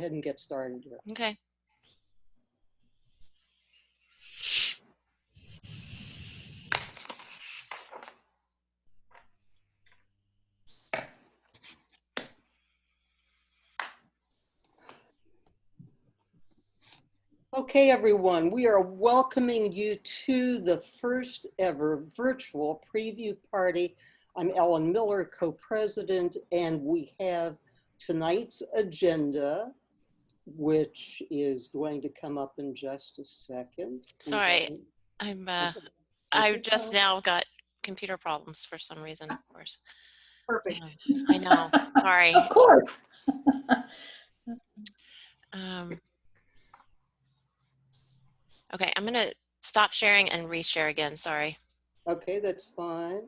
ahead and get started here. Okay. Okay, everyone, we are welcoming you to the first ever virtual preview party. I'm Ellen Miller, co-president, and we have tonight's agenda, which is going to come up in just a second. Sorry, I just now got computer problems for some reason, of course. Perfect. I know, sorry. Of course. Okay, I'm gonna stop sharing and reshare again, sorry. Okay, that's fine.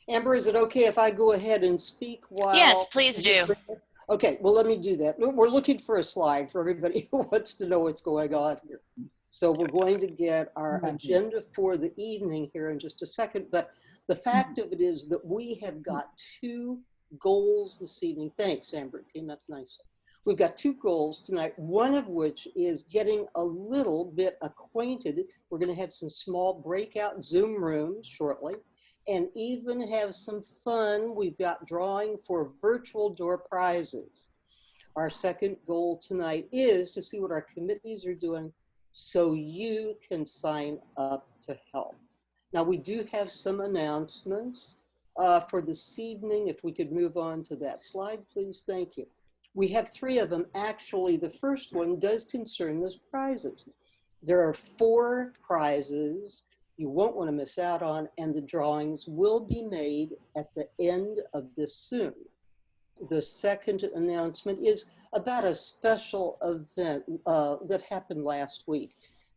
Amber, is it okay if I go ahead and speak while? Yes, please do. Okay, well, let me do that. We're looking for a slide for everybody who wants to know what's going on here. So we're going to get our agenda for the evening here in just a second, but the fact of it is that we have got two goals this evening. Thanks, Amber, it came up nicely. We've got two goals tonight, one of which is getting a little bit acquainted. We're going to have some small breakout Zoom rooms shortly, and even have some fun. We've got drawing for virtual door prizes. Our second goal tonight is to see what our committees are doing so you can sign up to help. Now, we do have some announcements for this evening. If we could move on to that slide, please. Thank you. We have three of them. Actually, the first one does concern those prizes. There are 4 prizes you won't want to miss out on, and the drawings will be made at the end of this Zoom. The second announcement is about a special event that happened last week.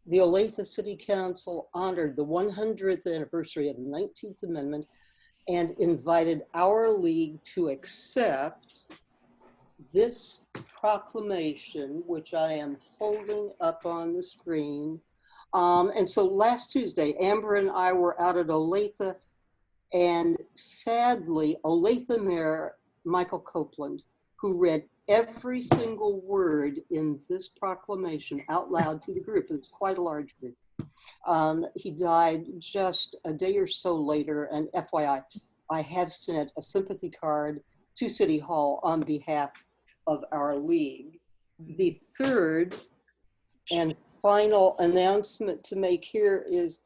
The Olathe City Council honored the 100th anniversary of the 19th Amendment and invited our league to accept this proclamation, which I am holding up on the screen. And so last Tuesday, Amber and I were out at Olathe, and sadly, Olathe Mayor Michael Copeland, who read every single word in this proclamation out loud to the group, it was quite a large group. He died just a day or so later, and FYI, I have sent a sympathy card to City Hall on behalf of our league. The third and final announcement to make here is,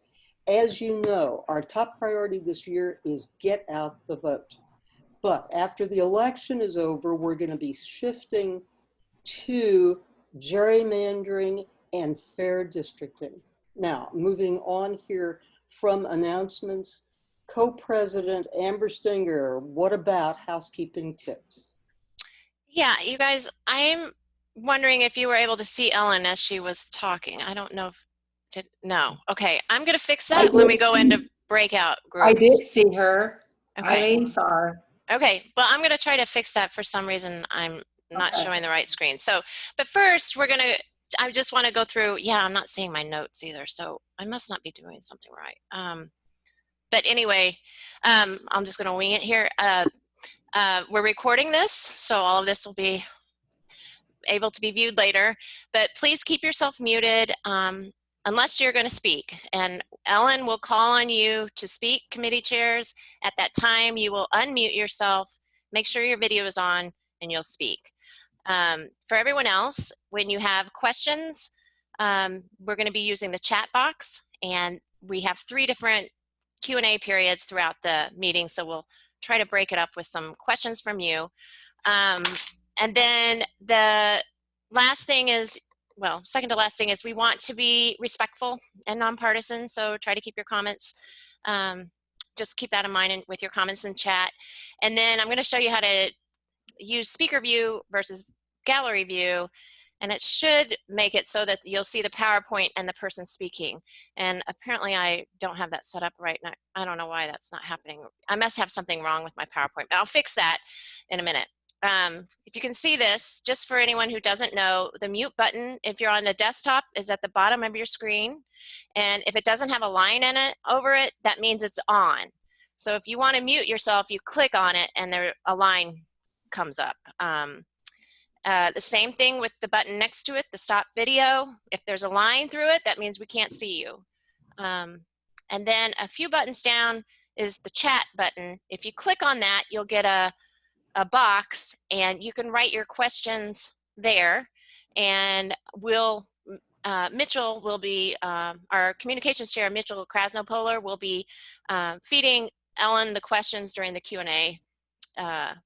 as you know, our top priority this year is get out the vote. But after the election is over, we're going to be shifting to gerrymandering and fair districting. Now, moving on here from announcements, Co-President Amber Stinger, what about housekeeping tips? Yeah, you guys, I'm wondering if you were able to see Ellen as she was talking. I don't know if, no. Okay, I'm going to fix that when we go into breakout groups. I did see her. Okay. Eileen saw her. Okay, well, I'm going to try to fix that. For some reason, I'm not showing the right screen. So, but first, I just want to go through, yeah, I'm not seeing my notes either, so I must not be doing something right. But anyway, I'm just going to wing it here. We're recording this, so all of this will be able to be viewed later, but please keep yourself muted unless you're going to speak, and Ellen will call on you to speak, committee chairs. At that time, you will unmute yourself, make sure your video is on, and you'll speak. For everyone else, when you have questions, we're going to be using the chat box, and we have 3 different Q&A periods throughout the meeting, so we'll try to break it up with some questions from you. And then the last thing is, well, second to last thing is we want to be respectful and nonpartisan, so try to keep your comments, just keep that in mind with your comments in chat. And then I'm going to show you how to use speaker view versus gallery view, and it should make it so that you'll see the PowerPoint and the person speaking. And apparently I don't have that set up right now. I don't know why that's not happening. I must have something wrong with my PowerPoint, but I'll fix that in a minute. If you can see this, just for anyone who doesn't know, the mute button, if you're on the desktop, is at the bottom of your screen. And if it doesn't have a line in it over it, that means it's on. So if you want to mute yourself, you click on it and a line comes up. The same thing with the button next to it, the stop video. If there's a line through it, that means we can't see you. And then a few buttons down is the chat button. If you click on that, you'll get a box and you can write your questions there, and Mitchell will be, our communications chair, Mitchell Krasnopolar, will be feeding Ellen the questions during the Q&A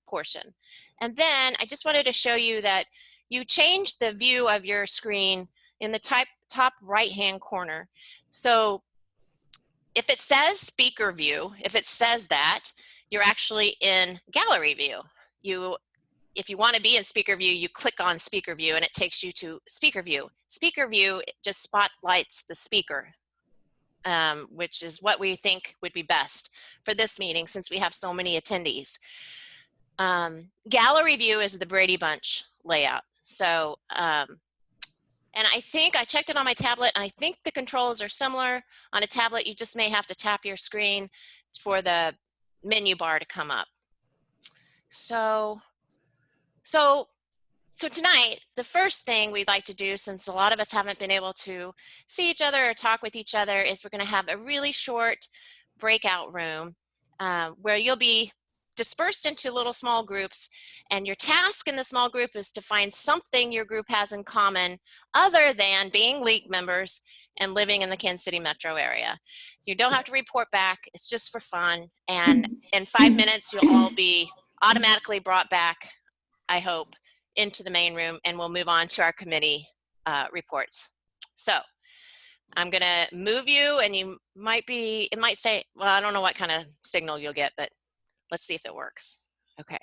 portion. And then I just wanted to show you that you change the view of your screen in the top right-hand corner. So if it says speaker view, if it says that, you're actually in gallery view. If you want to be in speaker view, you click on speaker view and it takes you to speaker view. Speaker view just spotlights the speaker, which is what we think would be best for this meeting since we have so many attendees. Gallery view is the Brady Bunch layout. So, and I think I checked it on my tablet, and I think the controls are similar. On a tablet, you just may have to tap your screen for the menu bar to come up. So tonight, the first thing we'd like to do, since a lot of us haven't been able to see each other or talk with each other, is we're going to have a really short breakout room where you'll be dispersed into little small groups, and your task in the small group is to find something your group has in common other than being league members and living in the Kansas City metro area. You don't have to report back. It's just for fun, and in 5 minutes you'll all be automatically brought back, I hope, into the main room, and we'll move on to our committee reports. So I'm gonna move you, and you might be, it might say, well, I don't know what kind of signal you'll get, but let's see if it works. Okay.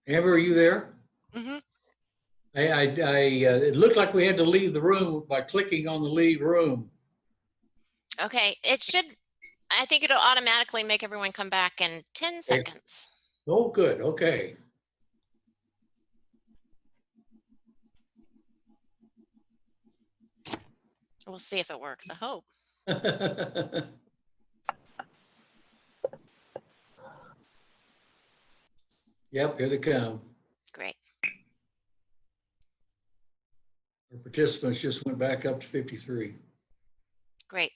Amber, are you there? Mm-hmm. It looked like we had to leave the room by clicking on the leave room. Okay, it should, I think it'll automatically make everyone come back in 10 seconds. Oh, good. Okay. We'll see if it works, I hope. Yep, here they come. Great. Our participants just went back up to 53. Great.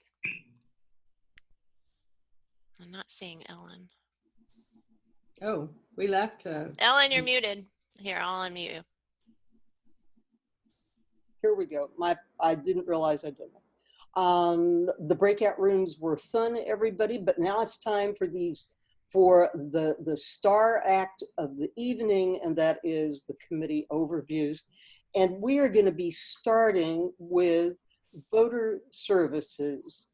I'm not seeing Ellen. Oh, we left. Ellen, you're muted. Here, I'll unmute you. Here we go. I didn't realize I did that. The breakout rooms were fun, everybody, but now it's time for the star act of the evening, and that is the committee overviews. And we are going to be starting with voter services.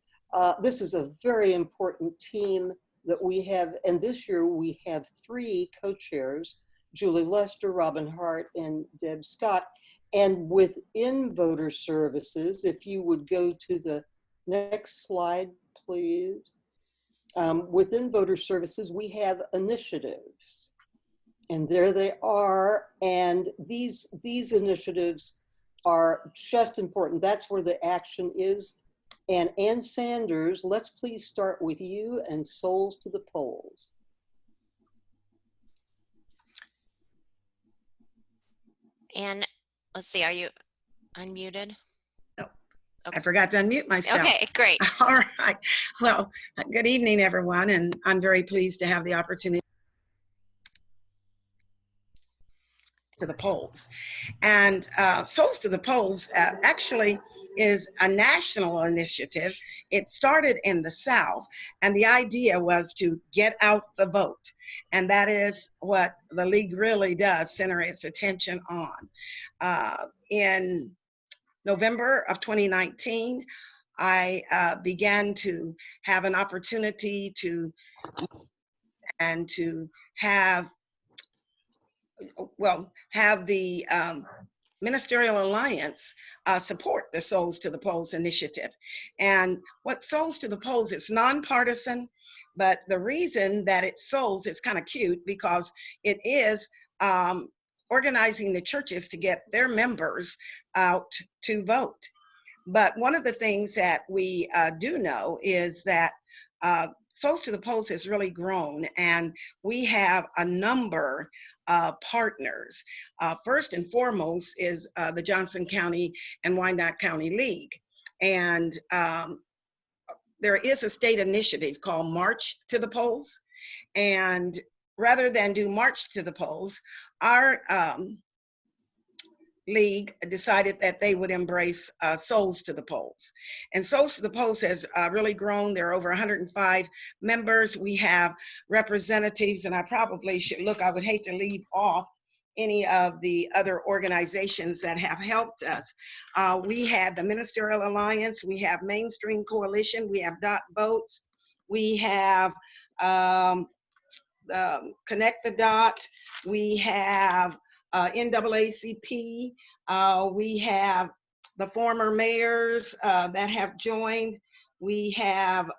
This is a very important team that we have, and this year we have 3 co-chairs, Julie Lester, Robin Hart, and Deb Scott. And within voter services, if you would go to the next slide, please. Within voter services, we have initiatives. And there they are. And these initiatives are just important. That's where the action is. And Ann Sanders, let's please start with you and Souls to the Polls. And let's see, are you unmuted? No, Okay. I forgot to unmute myself. Okay, great. All right. Well, good evening, everyone, and I'm very pleased to have the opportunity to the polls. And Souls to the Polls actually is a national initiative. It started in the South, and the idea was to get out the vote. And that is what the League really does, center its attention on. In November of 2019, I began to have an opportunity to have the Ministerial Alliance support the Souls to the Polls initiative. And what Souls to the Polls, it's nonpartisan, but the reason that it's Souls, it's kind of cute because it is organizing the churches to get their members out to vote. But one of the things that we do know is that Souls to the Polls has really grown, and we have a number of partners. First and foremost is the Johnson County and Wyandotte County League. And there is a state initiative called March to the Polls. And rather than do March to the Polls, our League decided that they would embrace Souls to the Polls. And Souls to the Polls has really grown. There are over 105 members. We have representatives, and I probably should look, I would hate to leave off any of the other organizations that have helped us. We had the Ministerial Alliance, we have Mainstream Coalition, we have Dot Votes, we have Connect the Dot, we have NAACP, we have the former mayors that have joined, we have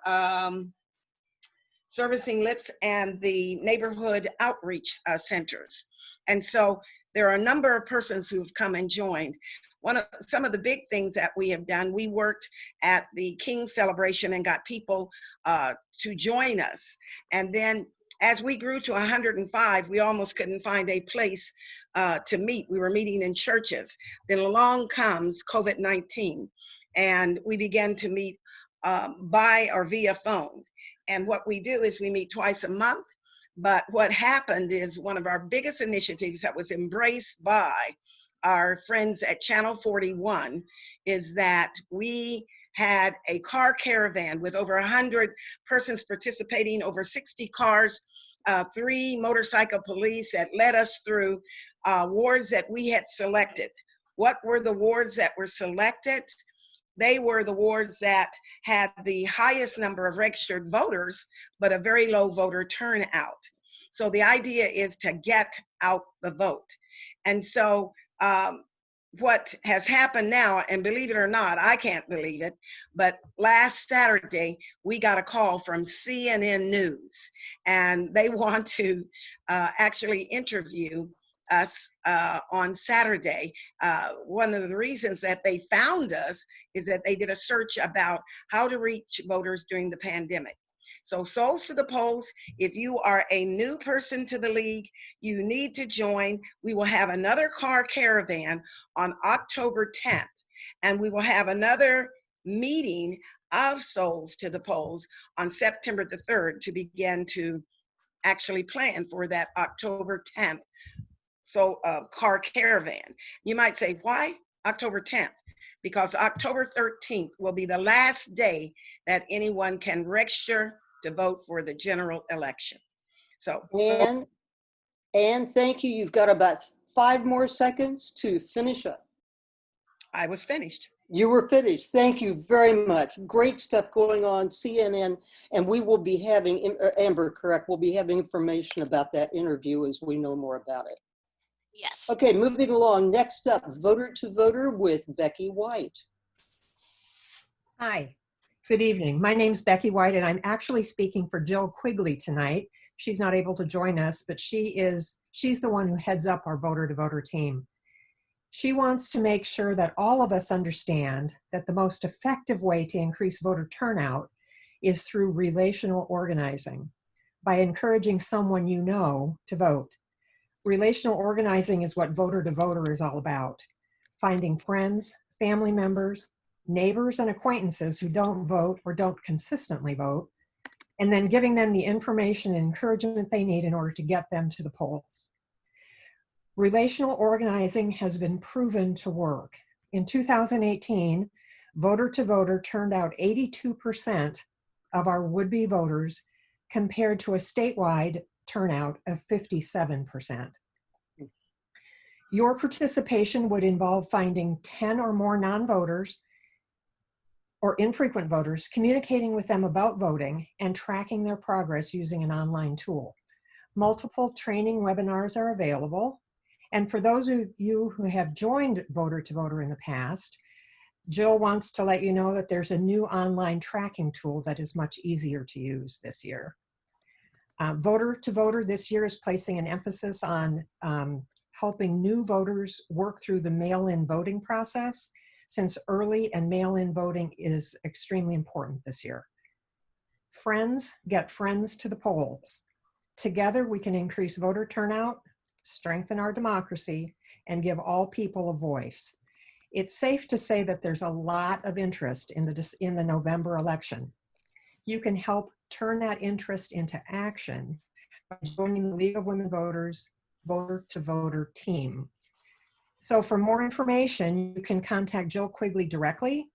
Servicing Lips and the neighborhood outreach centers. And so there are a number of persons who have come and joined. Some of the big things that we have done, we worked at the King celebration and got people to join us. And then as we grew to 105, we almost couldn't find a place to meet. We were meeting in churches. Then along comes COVID-19, and we began to meet by or via phone. And what we do is we meet twice a month. But what happened is one of our biggest initiatives that was embraced by our friends at Channel 41 is that we had a car caravan with over 100 persons participating, over 60 cars, 3 motorcycle police that led us through wards that we had selected. What were the wards that were selected? they were the wards that had the highest number of registered voters, but a very low voter turnout. So the idea is to get out the vote. And so what has happened now, and believe it or not, I can't believe it, but last Saturday, we got a call from CNN News, and they want to actually interview us on Saturday. One of the reasons that they found us is that they did a search about how to reach voters during the pandemic. So Souls to the Polls, if you are a new person to the League, you need to join. We will have another car caravan on October 10th, and we will have another meeting of Souls to the Polls on September the 3rd to begin to actually plan for that October 10th car caravan. You might say, why October 10th? Because October 13th will be the last day that anyone can register to vote for the general election. And thank you. You've got about 5 more seconds to finish up. I was finished. You were finished. Thank you very much. Great stuff going on CNN, and we will be having, Amber, correct, we'll be having information about that interview as we know more about it. Yes. Okay, moving along. Next up, Voter to Voter with Becky White. Hi, good evening. My name's Becky White, and I'm actually speaking for Jill Quigley tonight. She's not able to join us, but she's the one who heads up our Voter to Voter team. She wants to make sure that all of us understand that the most effective way to increase voter turnout is through relational organizing, by encouraging someone you know to vote. Relational organizing is what Voter to Voter is all about. Finding friends, family members, neighbors, and acquaintances who don't vote or don't consistently vote, and then giving them the information and encouragement they need in order to get them to the polls. Relational organizing has been proven to work. In 2018, Voter to Voter turned out 82% of our would-be voters compared to a statewide turnout of 57%. Your participation would involve finding 10 or more non-voters or infrequent voters, communicating with them about voting, and tracking their progress using an online tool. Multiple training webinars are available. And for those of you who have joined Voter to Voter in the past, Jill wants to let you know that there's a new online tracking tool that is much easier to use this year. Voter to Voter this year is placing an emphasis on helping new voters work through the mail-in voting process, since early and mail-in voting is extremely important this year. Friends get friends to the polls. Together we can increase voter turnout, strengthen our democracy, and give all people a voice. It's safe to say that there's a lot of interest in the November election. You can help turn that interest into action by joining the League of Women Voters Voter to Voter team. So for more information, you can contact Jill Quigley directly,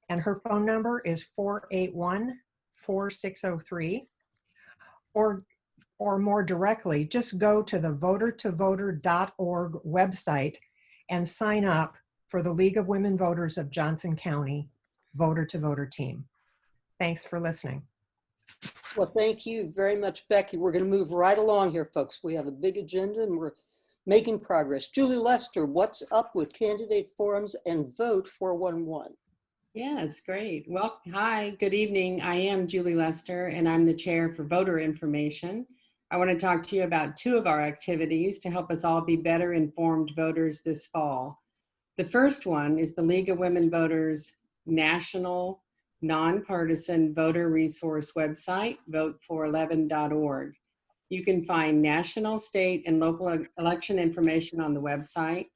and her phone number is 481-4603, or more directly, just go to the votertovoter.org website and sign up for the League of Women Voters of Johnson County Voter to Voter team. Thanks for listening. Well, thank you very much, Becky. We're going to move right along here, folks. We have a big agenda and we're making progress. Julie Lester, what's up with candidate forums and Vote 411? Yeah, it's great. Well, hi, good evening. I am Julie Lester, and I'm the chair for voter information. I want to talk to you about 2 of our activities to help us all be better informed voters this fall. The first one is the League of Women Voters National Nonpartisan Voter Resource website, vote411.org. You can find national, state, and local election information on the website.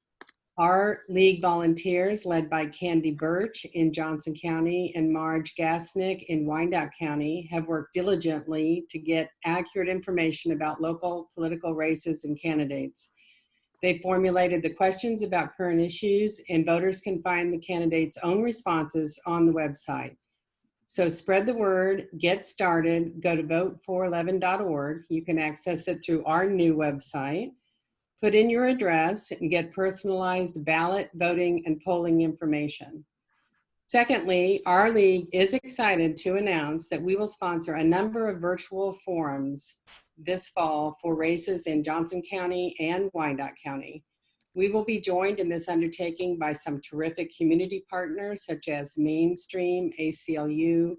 Our league volunteers, led by Candy Birch in Johnson County and Marge Gasnick in Wyandotte County, have worked diligently to get accurate information about local political races and candidates. They formulated the questions about current issues, and voters can find the candidates' own responses on the website. So spread the word, get started, go to vote411.org. You can access it through our new website. Put in your address and get personalized ballot, voting, and polling information. Secondly, our league is excited to announce that we will sponsor a number of virtual forums this fall for races in Johnson County and Wyandotte County. We will be joined in this undertaking by some terrific community partners such as Mainstream, ACLU,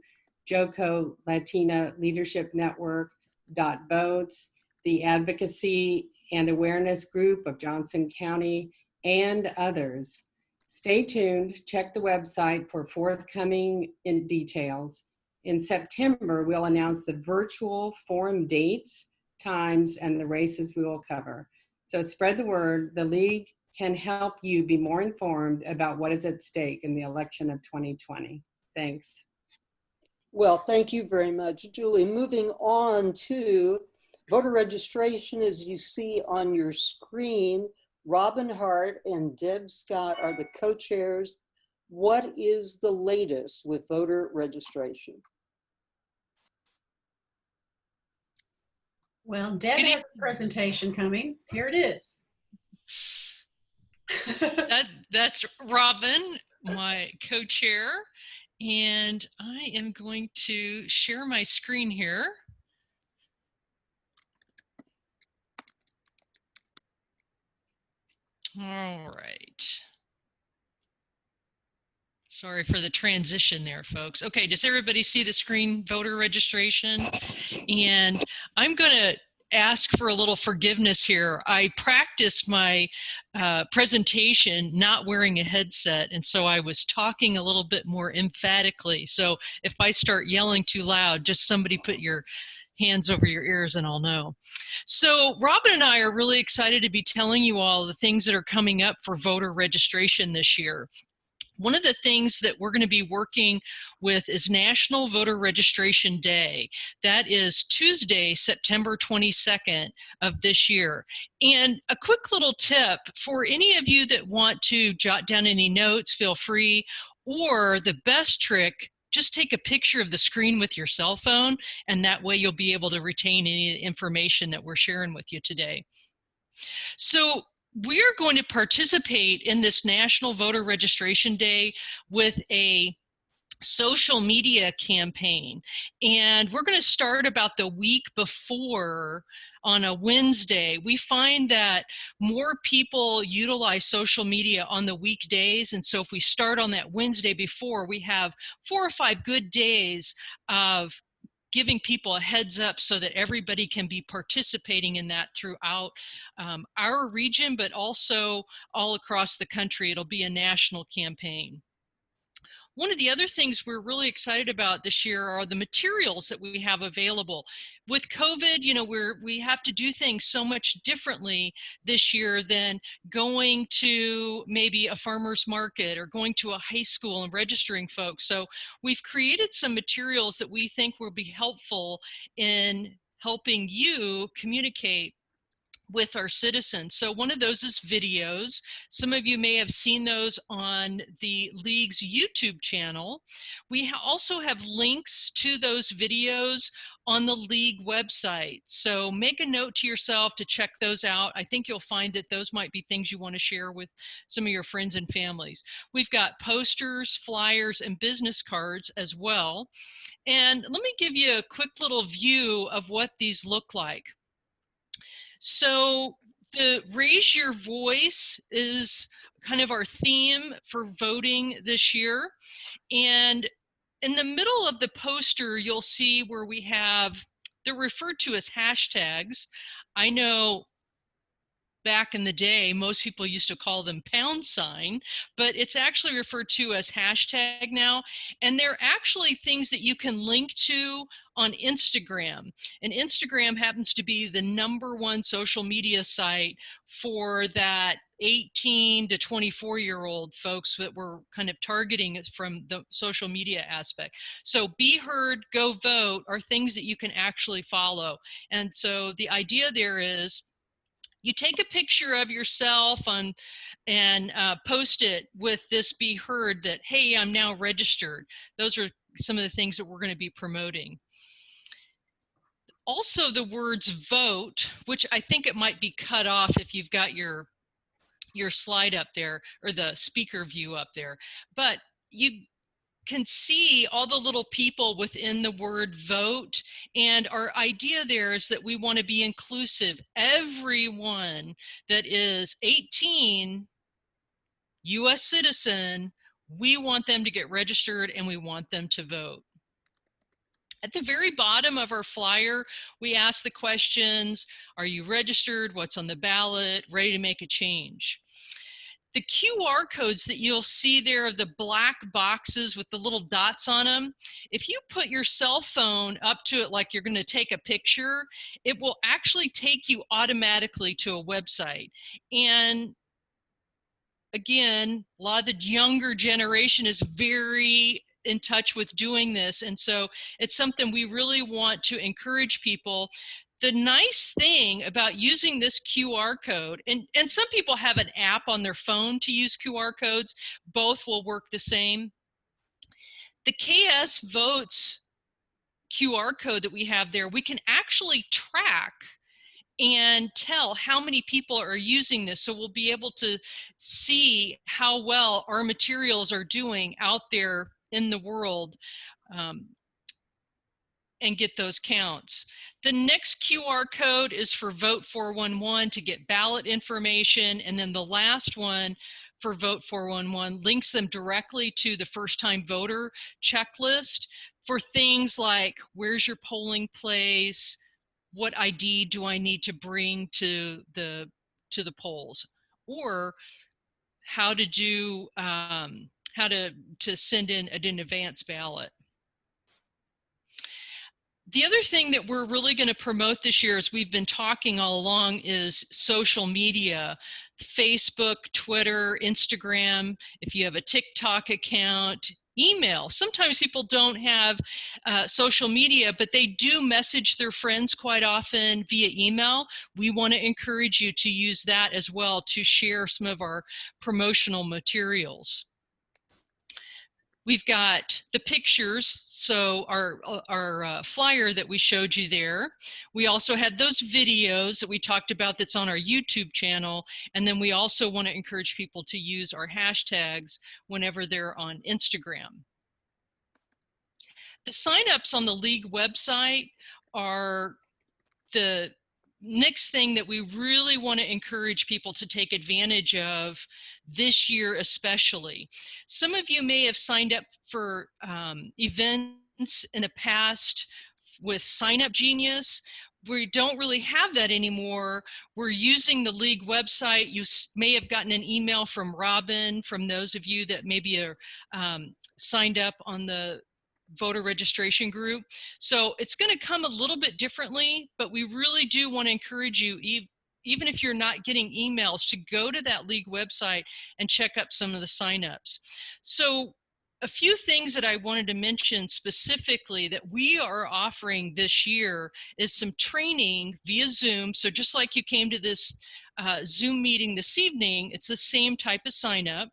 JOCO Latina Leadership Network, Dot Boats, the Advocacy and Awareness Group of Johnson County, and others. Stay tuned, check the website for forthcoming details. In September, we'll announce the virtual forum dates, times, and the races we will cover. So spread the word. The league can help you be more informed about what is at stake in the election of 2020. Thanks. Well, thank you very much, Julie. Moving on to voter registration, as you see on your screen, Robin Hart and Deb Scott are the co-chairs. What is the latest with voter registration? Well, Deb has a presentation coming. Here it is. That's Robin, my co-chair, and I am going to share my screen here. All right. Sorry for the transition there, folks. Okay, does everybody see the screen, voter registration? And I'm going to ask for a little forgiveness here. I practiced my presentation not wearing a headset, and so I was talking a little bit more emphatically. So if I start yelling too loud, just somebody put your hands over your ears and I'll know. So Robin and I are really excited to be telling you all the things that are coming up for voter registration this year. One of the things that we're going to be working with is National Voter Registration Day. That is Tuesday, September 22nd of this year. And a quick little tip for any of you that want to jot down any notes, feel free, or the best trick, just take a picture of the screen with your cell phone, and that way you'll be able to retain any information that we're sharing with you today. So we are going to participate in this National Voter Registration Day with a social media campaign. And we're going to start about the week before on a Wednesday. We find that more people utilize social media on the weekdays. And so if we start on that Wednesday before, we have 4 or 5 good days of giving people a heads up so that everybody can be participating in that throughout our region, but also all across the country. It'll be a national campaign. One of the other things we're really excited about this year are the materials that we have available. With COVID, you know, we have to do things so much differently this year than going to maybe a farmer's market or going to a high school and registering folks. So we've created some materials that we think will be helpful in helping you communicate with our citizens. So one of those is videos. Some of you may have seen those on the League's YouTube channel. We also have links to those videos on the League website. So make a note to yourself to check those out. I think you'll find that those might be things you want to share with some of your friends and families. We've got posters, flyers, and business cards as well. And let me give you a quick little view of what these look like. So the Raise Your Voice is kind of our theme for voting this year. And in the middle of the poster, you'll see where we have, they're referred to as hashtags. I know back in the day, most people used to call them #, but it's actually referred to as hashtag now. And they're actually things that you can link to on Instagram. And Instagram happens to be the #1 social media site for that 18 to 24-year-old folks that we're kind of targeting from the social media aspect. So Be Heard, Go Vote are things that you can actually follow. And so the idea there is, you take a picture of yourself and post it with this Be Heard that, hey, I'm now registered. Those are some of the things that we're going to be promoting. Also the words vote, which I think it might be cut off if you've got your slide up there or the speaker view up there. But can see all the little people within the word vote. And our idea there is that we want to be inclusive. Everyone that is 18, US citizen, we want them to get registered and we want them to vote. At the very bottom of our flyer, we ask the questions: are you registered? What's on the ballot? Ready to make a change? The QR codes that you'll see there are the black boxes with the little dots on them. If you put your cell phone up to it like you're going to take a picture, it will actually take you automatically to a website. And again, a lot of the younger generation is very in touch with doing this. And so it's something we really want to encourage people. The nice thing about using this QR code, and some people have an app on their phone to use QR codes, both will work the same. The KS Votes QR code that we have there, we can actually track and tell how many people are using this. So we'll be able to see how well our materials are doing out there in the world, and get those counts. The next QR code is for Vote 411 to get ballot information. And then the last one for Vote 411 links them directly to the first-time voter checklist for things like, where's your polling place? What ID do I need to bring to the polls? Or how to do, how to send in an advance ballot. The other thing that we're really going to promote this year, as we've been talking all along, is social media. Facebook, Twitter, Instagram, if you have a TikTok account, email. Sometimes people don't have social media, but they do message their friends quite often via email. We want to encourage you to use that as well to share some of our promotional materials. We've got the pictures, so our flyer that we showed you there. We also had those videos that we talked about that's on our YouTube channel, and then we also want to encourage people to use our hashtags whenever they're on Instagram. The signups on the League website are the next thing that we really want to encourage people to take advantage of this year especially. Some of you may have signed up for events in the past with Sign Up Genius. We don't really have that anymore. We're using the League website. You may have gotten an email from Robin, from those of you that maybe are signed up on the voter registration group. So it's going to come a little bit differently, but we really do want to encourage you, even if you're not getting emails, to go to that League website and check up some of the signups. So a few things that I wanted to mention specifically that we are offering this year is some training via Zoom. So just like you came to this Zoom meeting this evening, it's the same type of sign up.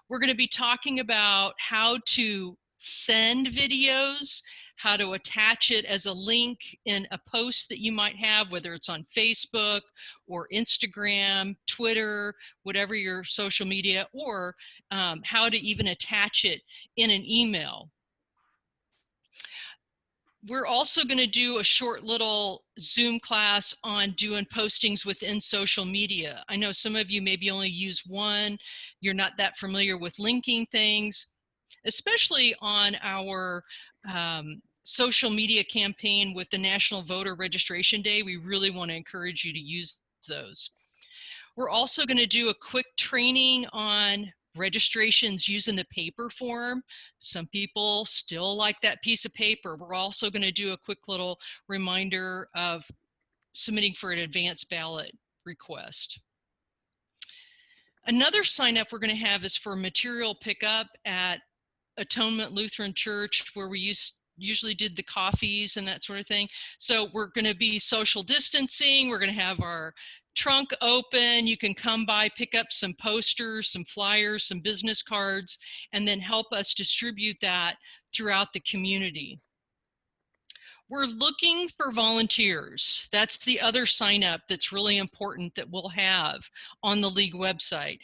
We're going to be talking about how to send videos, how to attach it as a link in a post that you might have, whether it's on Facebook or Instagram, Twitter, whatever your social media, or how to even attach it in an email. We're also going to do a short little Zoom class on doing postings within social media. I know some of you maybe only use one. You're not that familiar with linking things, especially on our social media campaign with the National Voter Registration Day. We really want to encourage you to use those. We're also going to do a quick training on registrations using the paper form. Some people still like that piece of paper. We're also going to do a quick little reminder of submitting for an advance ballot request. Another sign up we're going to have is for material pickup at Atonement Lutheran Church, where we usually did the coffees and that sort of thing. So we're going to be social distancing. We're going to have our trunk open. You can come by, pick up some posters, some flyers, some business cards, and then help us distribute that throughout the community. We're looking for volunteers. That's the other sign up that's really important that we'll have on the League website.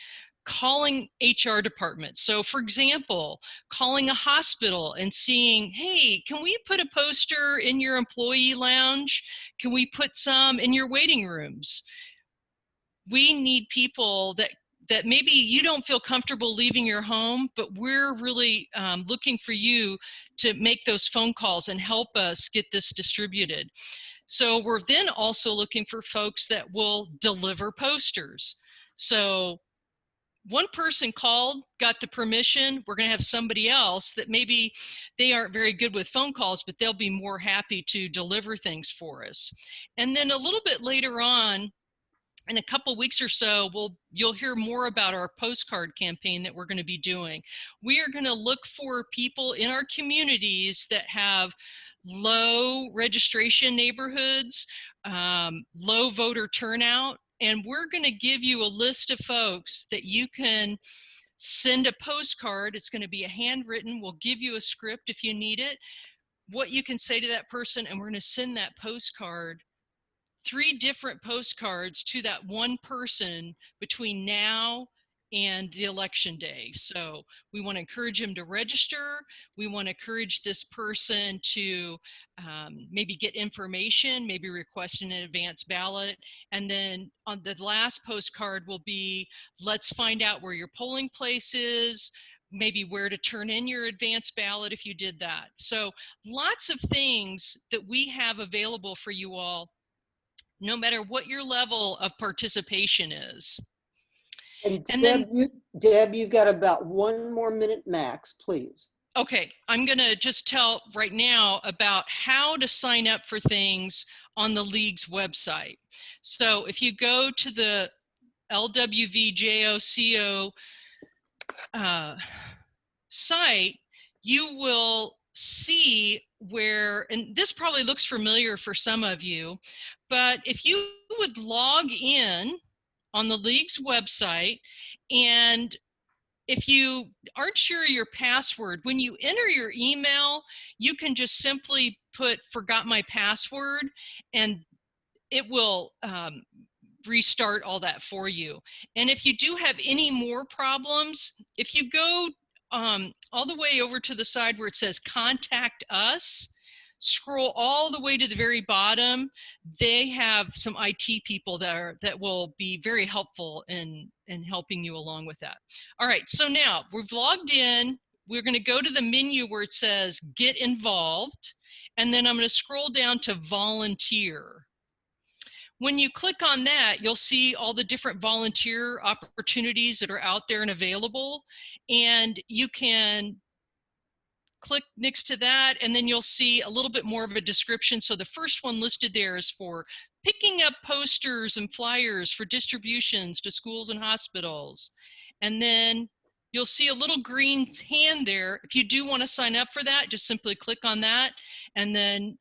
calling HR departments. So for example, calling a hospital and seeing, hey, can we put a poster in your employee lounge? Can we put some in your waiting rooms? We need people that maybe you don't feel comfortable leaving your home, but we're really looking for you to make those phone calls and help us get this distributed. So we're then also looking for folks that will deliver posters. So one person called, got the permission. We're going to have somebody else that maybe they aren't very good with phone calls, but they'll be more happy to deliver things for us. And then a little bit later on, in a couple weeks or so, you'll hear more about our postcard campaign that we're going to be doing. We are going to look for people in our communities that have low registration neighborhoods, low voter turnout, and we're going to give you a list of folks that you can send a postcard. It's going to be a handwritten. We'll give you a script if you need it, what you can say to that person, and we're going to send that postcard, 3 different postcards to that one person between now and the election day. So we want to encourage them to register. We want to encourage this person to maybe get information, maybe request an advance ballot. And then on the last postcard will be, let's find out where your polling place is, maybe where to turn in your advance ballot if you did that. So lots of things that we have available for you all, no matter what your level of participation is. And And Deb, then, Deb, you've got about 1 more minute max, please. okay, I'm gonna just tell right now about how to sign up for things on the League's website. So if you go to the LWVJOCO site, you will see where, and this probably looks familiar for some of you, but if you would log in on the League's website, and if you aren't sure your password, when you enter your email, you can just simply put "forgot my password," and it will restart all that for you. And if you do have any more problems, if you go all the way over to the side where it says "Contact Us," scroll all the way to the very bottom. They have some IT people that will be very helpful in helping you along with that. All right, so now we've logged in. We're going to go to the menu where it says "Get Involved," and then I'm going to scroll down to "Volunteer." When you click on that, you'll see all the different volunteer opportunities that are out there and available, and you can click next to that, and then you'll see a little bit more of a description. So the first one listed there is for picking up posters and flyers for distributions to schools and hospitals. And then you'll see a little green hand there. If you do want to sign up for that, just simply click on that, and then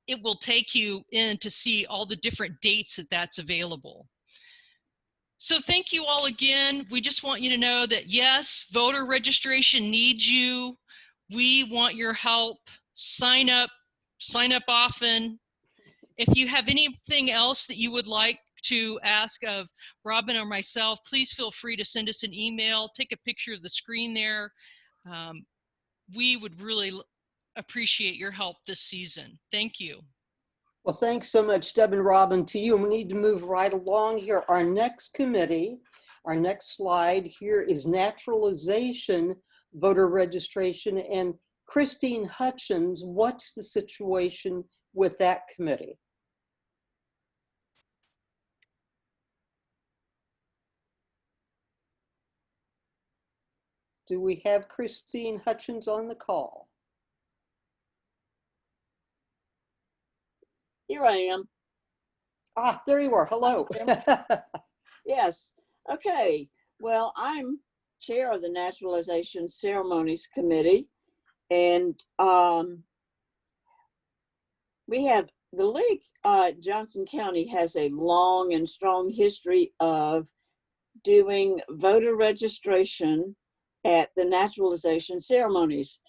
it will take you in to see all the different dates that that's available. So thank you all again. We just want you to know that yes, voter registration needs you. We want your help. Sign up often. If you have anything else that you would like to ask of Robin or myself, please feel free to send us an email. Take a picture of the screen there. We would really appreciate your help this season. Thank you. Well, thanks so much, Deb and Robin, to you. And we need to move right along here. Our next committee, our next slide here is naturalization voter registration. And Christine Hutchins, what's the situation with that committee? Do we have Christine Hutchins on the call? Here I am. Ah, there you are. Hello. Yes. Okay. Well, I'm chair of the Naturalization Ceremonies Committee, and we have the League. Johnson County has a long and strong history of doing voter registration at the naturalization ceremonies.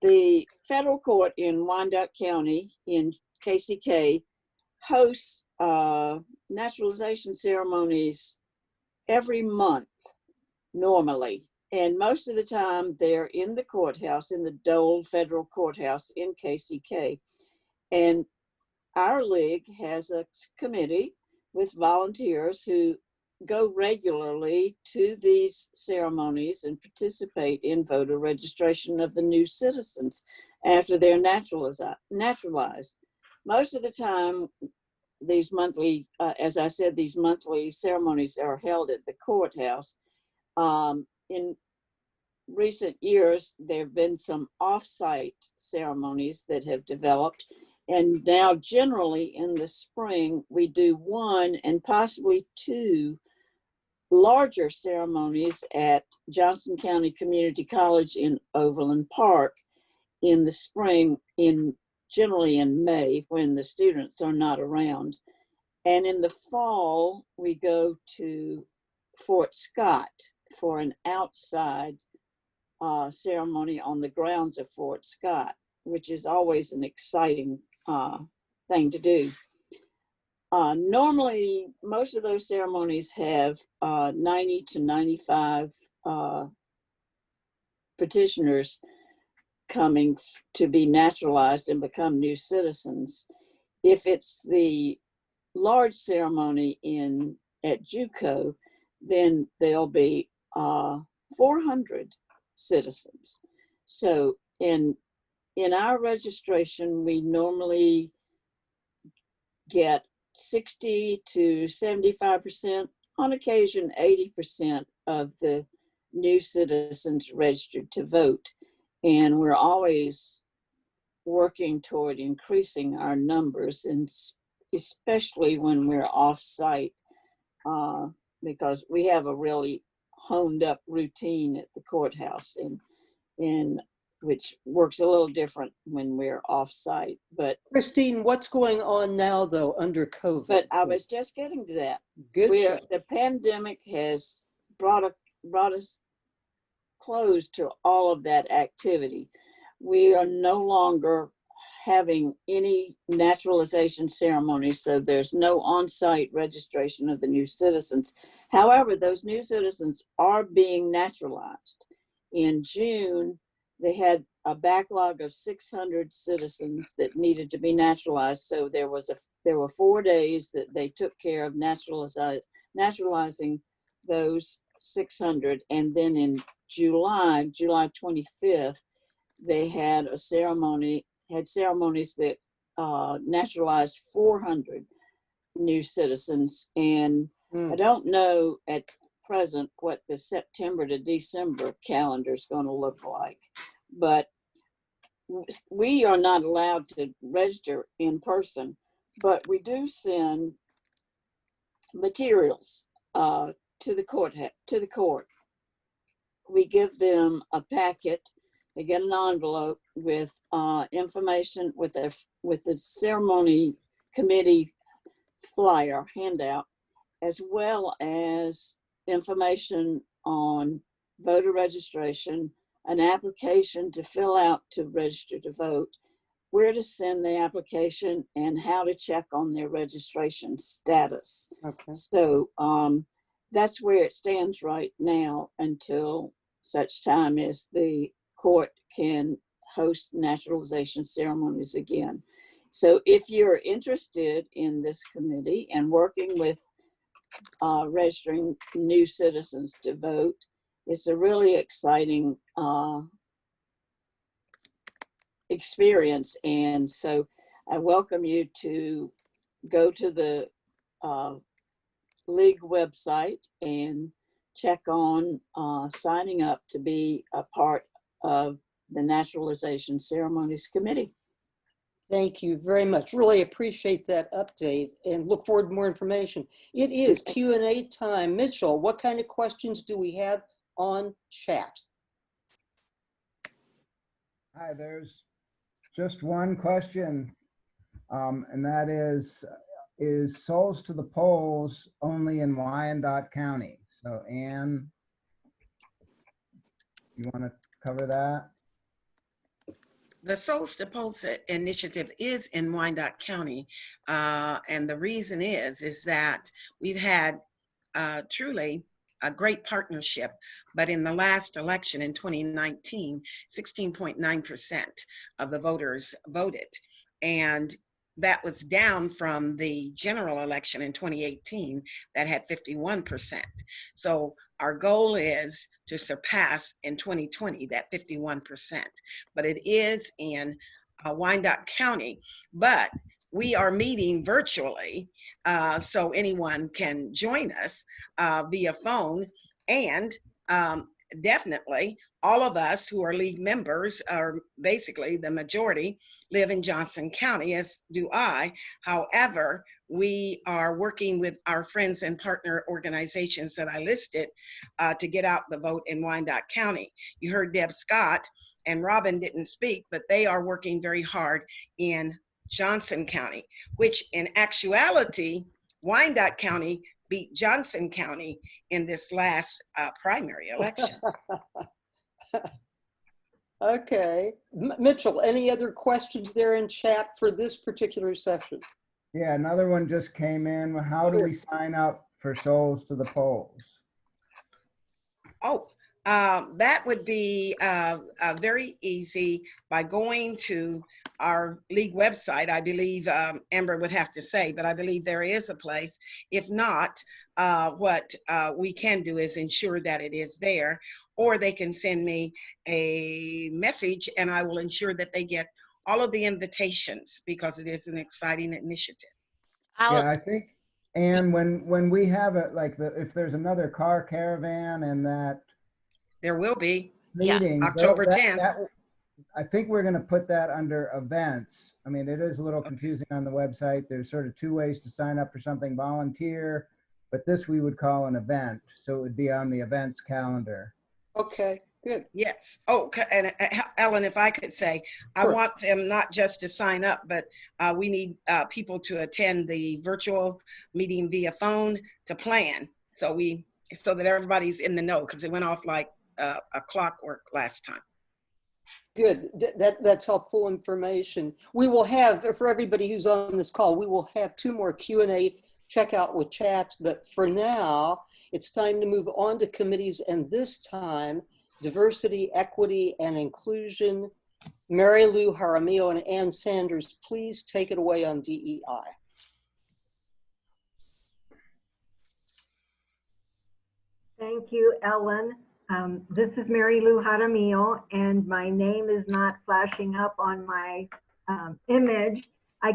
The federal court in Wyandotte County in KCK hosts naturalization ceremonies every month normally. And most of the time they're in the courthouse, in the Dole Federal Courthouse in KCK. And our league has a committee with volunteers who go regularly to these ceremonies and participate in voter registration of the new citizens after they're naturalized. Most of the time, these monthly, as I said, these monthly ceremonies are held at the courthouse. In recent years, there have been some off-site ceremonies that have developed. And now generally in the spring, we do one and possibly two larger ceremonies at Johnson County Community College in Overland Park in the spring, generally in May when the students are not around. And in the fall, we go to Fort Scott for an outside ceremony on the grounds of Fort Scott, which is always an exciting thing to do. Normally, most of those ceremonies have 90 to 95 petitioners coming to be naturalized and become new citizens. If it's the large ceremony at JUCO, then there'll be 400 citizens. So in our registration, we normally get 60 to 75%, on occasion 80% of the new citizens registered to vote. And we're always working toward increasing our numbers, and especially when we're off-site, because we have a really honed up routine at the courthouse, and which works a little different when we're off-site. But Christine, what's going on now though under COVID? But I was just getting to that. Good. The pandemic has brought us close to all of that activity. We are no longer having any naturalization ceremonies, so there's no on-site registration of the new citizens. However, those new citizens are being naturalized. In June, they had a backlog of 600 citizens that needed to be naturalized. So there were 4 days that they took care of naturalizing those 600. And then in July 25th, they had ceremonies that naturalized 400 new citizens. And I don't know at present what the September to December calendar is going to look like, but we are not allowed to register in person, but we do send materials to the court. We give them a packet. They get an envelope with information, with the ceremony committee flyer handout, as well as information on voter registration, an application to fill out to register to vote, where to send the application, and how to check on their registration status. Okay. So that's where it stands right now until such time as the court can host naturalization ceremonies again. So if you're interested in this committee and working with registering new citizens to vote, it's a really exciting experience. And so I welcome you to go to the league website and check on signing up to be a part of the Naturalization Ceremonies Committee. Thank you very much. Really appreciate that update and look forward to more information. It is Q&A time. Mitchell, what kind of questions do we have on chat? Hi, there's just one question, and that is Souls to the Polls only in Wyandotte County? So Anne, you want to cover that? The Souls to Polls initiative is in Wyandotte County, and the reason is that we've had truly a great partnership. But in the last election in 2019, 16.9% of the voters voted. And that was down from the general election in 2018 that had 51%. So our goal is to surpass in 2020 that 51%. But it is in Wyandotte County. But we are meeting virtually, so anyone can join us via phone. And definitely all of us who are league members, or basically the majority, live in Johnson County, as do I. However, we are working with our friends and partner organizations that I listed to get out the vote in Wyandotte County. You heard Deb Scott and Robin didn't speak, but they are working very hard in Johnson County, which in actuality, Wyandotte County beat Johnson County in this last primary election. Okay. Mitchell, any other questions there in chat for this particular session? Yeah, another one just came in. How do we sign up for Souls to the Polls? Oh, that would be very easy by going to our league website. I believe Amber would have to say, but I believe there is a place. If not, what we can do is ensure that it is there, or they can send me a message and I will ensure that they get all of the invitations, because it is an exciting initiative. Yeah, I think, and when we have it, like if there's another car caravan and that there will be meeting, October 10th. I think we're going to put that under events. I mean, it is a little confusing on the website. There's sort of two ways to sign up for something: volunteer, but this we would call an event. So it would be on the events calendar. Okay, good. Yes. Oh, and Ellen, if I could say, I want them not just to sign up, but we need people to attend the virtual meeting via phone to plan. So that everybody's in the know, because it went off like a clockwork last time. Good. That's helpful information. We will have, for everybody who's on this call, we will have 2 more Q&A checkout with chats, but for now, it's time to move on to committees, and this time, Diversity, Equity, and Inclusion. Mary Lou Jaramillo and Ann Sanders, please take it away on DEI. Thank you, Ellen. This is Mary Lou Jaramillo, and my name is not flashing up on my image. I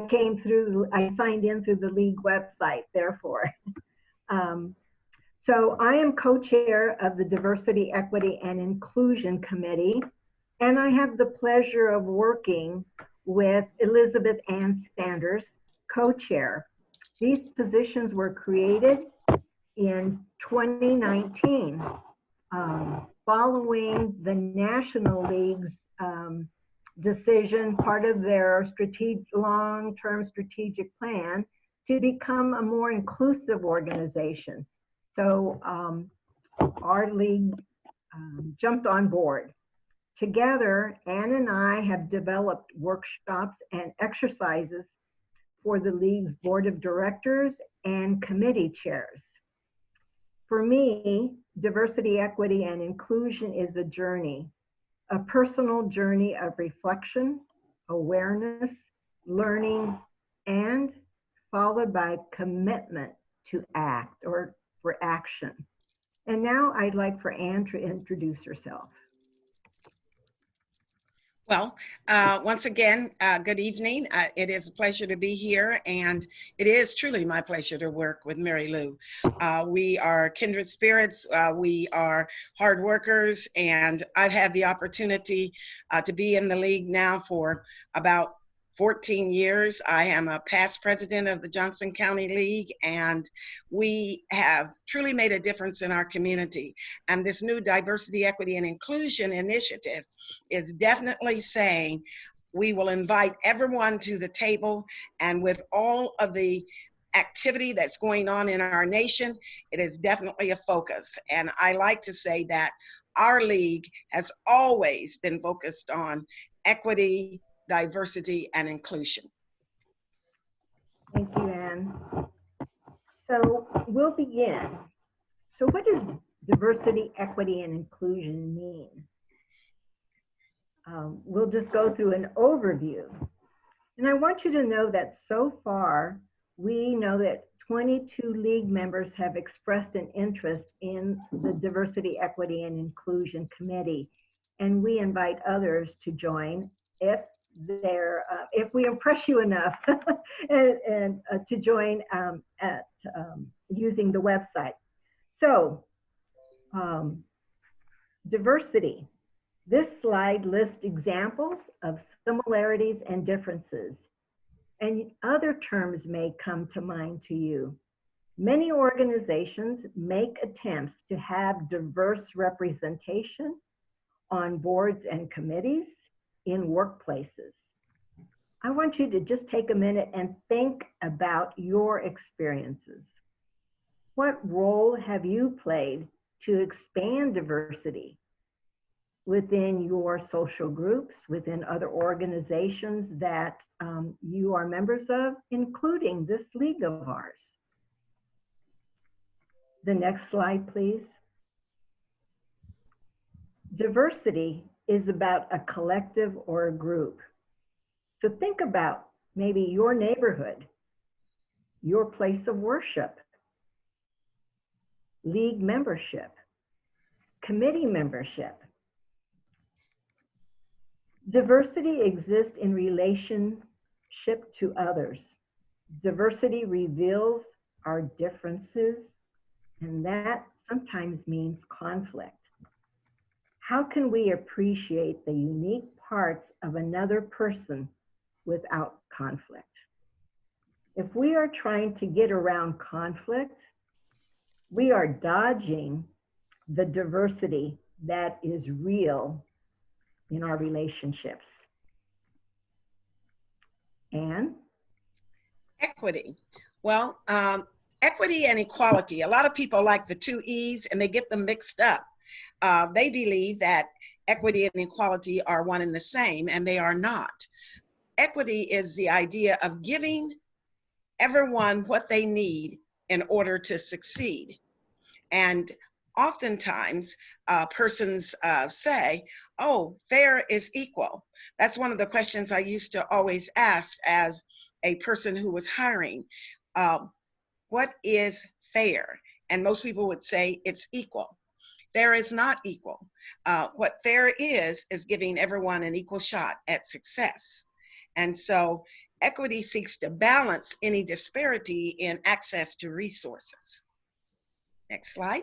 signed in through the league website, therefore. So I am co-chair of the Diversity, Equity, and Inclusion Committee, and I have the pleasure of working with Elizabeth Ann Sanders, co-chair. These positions were created in 2019, following the National League's decision, part of their long-term strategic plan to become a more inclusive organization. So our league jumped on board. Together, Ann and I have developed workshops and exercises for the league's board of directors and committee chairs. For me, diversity, equity, and inclusion is a journey, a personal journey of reflection, awareness, learning, and followed by commitment to act or for action. And now I'd like for Ann to introduce herself. Well, once again, good evening. It is a pleasure to be here, and it is truly my pleasure to work with Mary Lou. We are kindred spirits, we are hard workers, and I've had the opportunity to be in the league now for about 14 years. I am a past president of the Johnson County League, and we have truly made a difference in our community. And this new Diversity, Equity, and Inclusion initiative is definitely saying we will invite everyone to the table, and with all of the activity that's going on in our nation, it is definitely a focus. And I like to say that our league has always been focused on equity, diversity, and inclusion. Thank you, Ann. So we'll begin. So what is diversity, equity, and inclusion mean? We'll just go through an overview. And I want you to know that so far, we know that 22 league members have expressed an interest in the Diversity, Equity, and Inclusion Committee. And we invite others to join if we impress you enough and to join using the website. So, diversity. This slide lists examples of similarities and differences, and other terms may come to mind to you. Many organizations make attempts to have diverse representation on boards and committees in workplaces. I want you to just take a minute and think about your experiences. What role have you played to expand diversity within your social groups, within other organizations that you are members of, including this league of ours? The next slide, please. Diversity is about a collective or a group. So think about maybe your neighborhood, your place of worship, league membership, committee membership. Diversity exists in relationship to others. Diversity reveals our differences, and that sometimes means conflict. How can we appreciate the unique parts of another person without conflict? If we are trying to get around conflict, we are dodging the diversity that is real in our relationships. And Equity. Well, equity and equality. A lot of people like the two E's and they get them mixed up. They believe that equity and equality are one and the same, and they are not. Equity is the idea of giving everyone what they need in order to succeed. And oftentimes, persons say, oh, fair is equal. That's one of the questions I used to always ask as a person who was hiring. What is fair? And most people would say it's equal. Fair is not equal. What fair is giving everyone an equal shot at success. And so equity seeks to balance any disparity in access to resources. Next slide.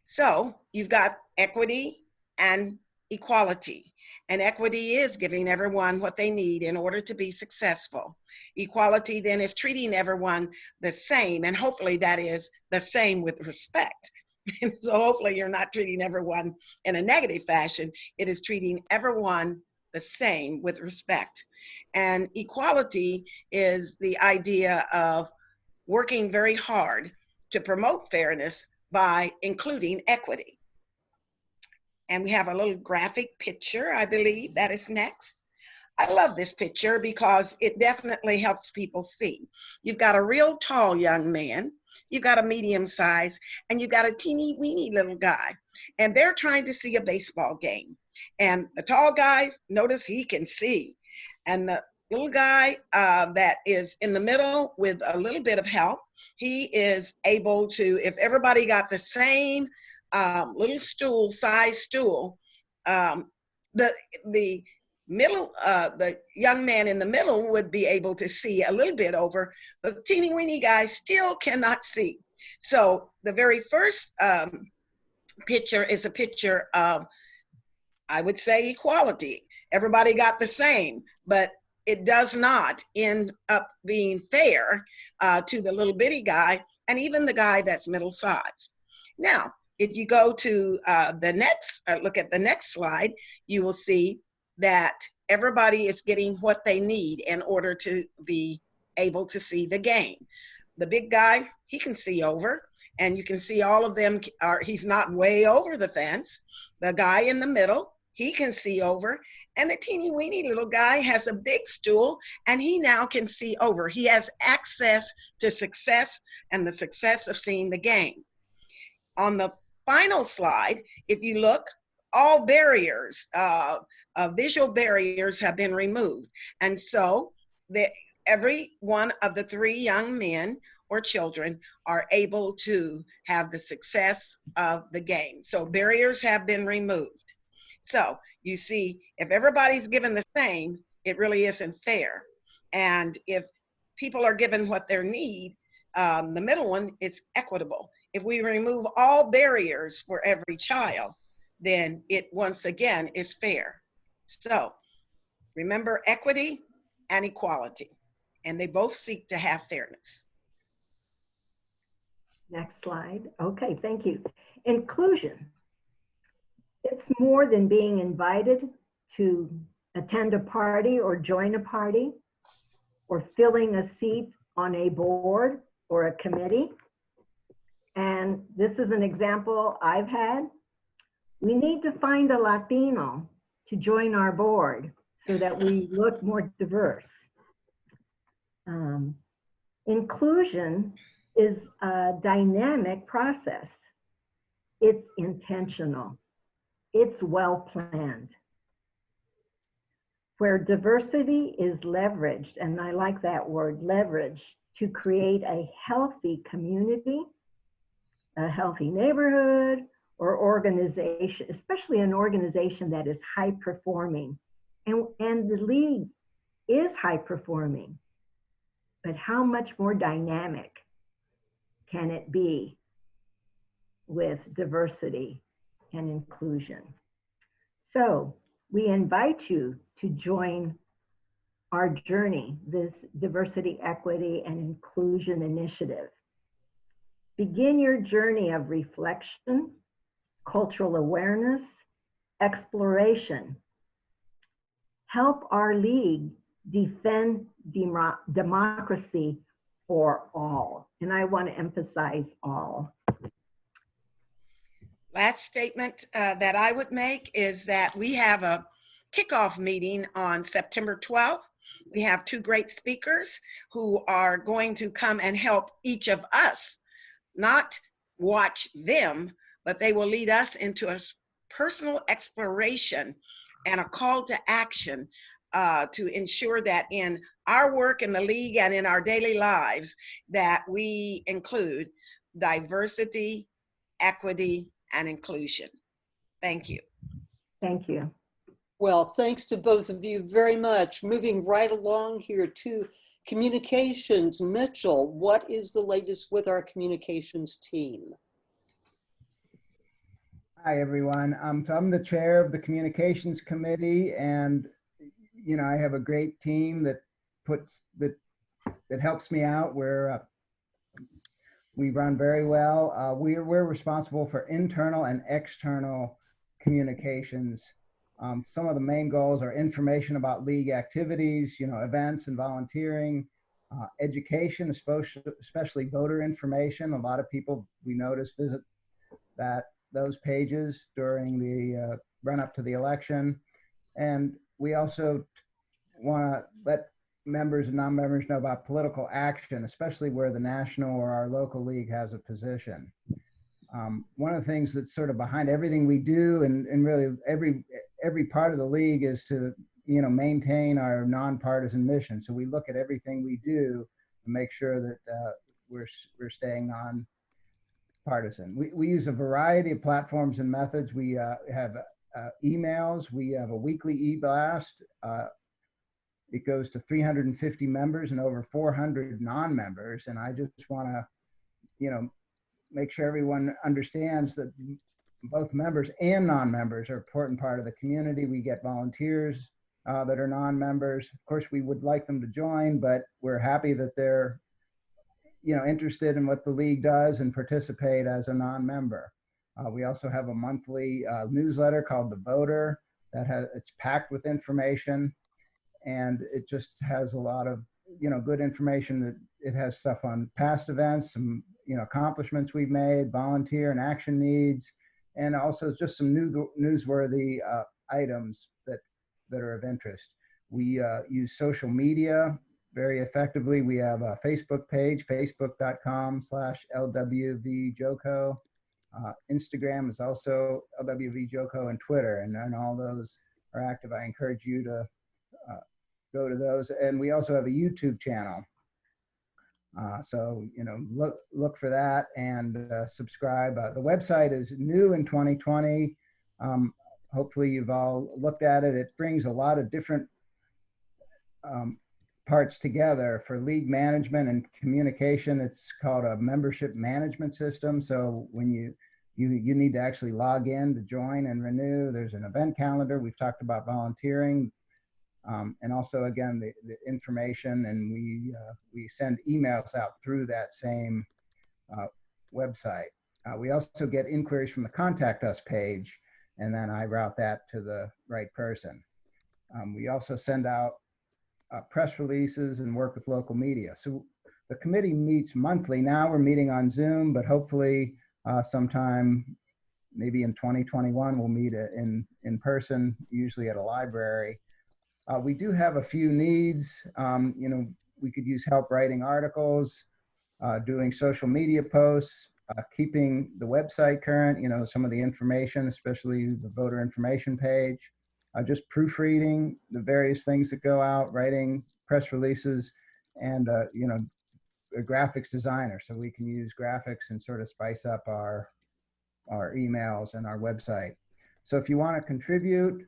So you've got equity and equality. And equity is giving everyone what they need in order to be successful. Equality then is treating everyone the same, and hopefully that is the same with respect. So hopefully you're not treating everyone in a negative fashion. It is treating everyone the same with respect. And equality is the idea of working very hard to promote fairness by including equity. And we have a little graphic picture, I believe that is next. I love this picture because it definitely helps people see. You've got a real tall young man, you've got a medium size, and you've got a teeny weeny little guy. And they're trying to see a baseball game. And the tall guy, notice he can see. And the little guy that is in the middle with a little bit of help, he is able to, if everybody got the same little stool, size stool, the young man in the middle would be able to see a little bit over. The teeny weeny guy still cannot see. So the very first picture is a picture of, I would say, equality. Everybody got the same, but it does not end up being fair to the little bitty guy and even the guy that's middle size. Now, if you go to the next, look at the next slide, you will see that everybody is getting what they need in order to be able to see the game. The big guy, he can see over, and you can see all of them he's not way over the fence. The guy in the middle, he can see over, and the teeny weeny little guy has a big stool, and he now can see over. He has access to success and the success of seeing the game. On the final slide, if you look, all barriers, visual barriers have been removed. And so every one of the 3 young men or children are able to have the success of the game. So barriers have been removed. So you see, if everybody's given the same, it really isn't fair. And if people are given what they need, the middle one is equitable. If we remove all barriers for every child, then it once again is fair. So remember equity and equality, and they both seek to have fairness. Next slide. Okay, thank you. Inclusion. It's more than being invited to attend a party or join a party or filling a seat on a board or a committee. And this is an example I've had. We need to find a Latino to join our board so that we look more diverse. Inclusion is a dynamic process. It's intentional. It's well planned. Where diversity is leveraged, and I like that word, leverage, to create a healthy community, a healthy neighborhood, or organization, especially an organization that is high performing. And the league is high performing, but how much more dynamic can it be with diversity and inclusion? So we invite you to join our journey, this diversity, equity, and inclusion initiative. Begin your journey of reflection, cultural awareness, exploration. Help our league defend democracy for all. And I want to emphasize all. Last statement that I would make is that we have a kickoff meeting on September 12th. We have 2 great speakers who are going to come and help each of us, not watch them, but they will lead us into a personal exploration and a call to action to ensure that in our work in the league and in our daily lives that we include diversity, equity, and inclusion. Thank you. Thank you. Well, thanks to both of you very much. Moving right along here to communications. Mitchell, what is the latest with our communications team? Hi, everyone. So I'm the chair of the communications committee, and I have a great team that helps me out. We run very well. We're responsible for internal and external communications. Some of the main goals are information about league activities, events and volunteering, education, especially voter information. A lot of people, we notice, visit those pages during the run up to the election. And we also want to let members and non-members know about political action, especially where the national or our local league has a position. One of the things that's sort of behind everything we do, and really every part of the league, is to maintain our nonpartisan mission. So we look at everything we do to make sure that we're staying nonpartisan. We use a variety of platforms and methods. We have emails. We have a weekly e-blast. It goes to 350 members and over 400 non-members. And I just want to, make sure everyone understands that both members and non-members are an important part of the community. We get volunteers that are non-members. Of course, we would like them to join, but we're happy that they're, interested in what the league does and participate as a non-member. We also have a monthly newsletter called The Voter it's packed with information, and it just has a lot of good information. That it has stuff on past events, some accomplishments we've made, volunteer and action needs, and also just some newsworthy items that are of interest. We use social media very effectively. We have a Facebook page, facebook.com/LWVJoco. Instagram is also LWVJoco, and Twitter, and all those are active. I encourage you to go to those. And we also have a YouTube channel. So, look for that and subscribe. The website is new in 2020. Hopefully you've all looked at it. It brings a lot of different parts together for league management and communication. It's called a membership management system. So when you need to actually log in to join and renew, there's an event calendar. We've talked about volunteering. And also, again, the information, and we send emails out through that same website. We also get inquiries from the Contact Us page, and then I route that to the right person. We also send out press releases and work with local media. So the committee meets monthly. Now we're meeting on Zoom, but hopefully sometime maybe in 2021 we'll meet in person, usually at a library. We do have a few needs. We could use help writing articles, doing social media posts, keeping the website current, some of the information, especially the voter information page, just proofreading the various things that go out, writing press releases, and, a graphics designer. So we can use graphics and sort of spice up our emails and our website. So if you want to contribute,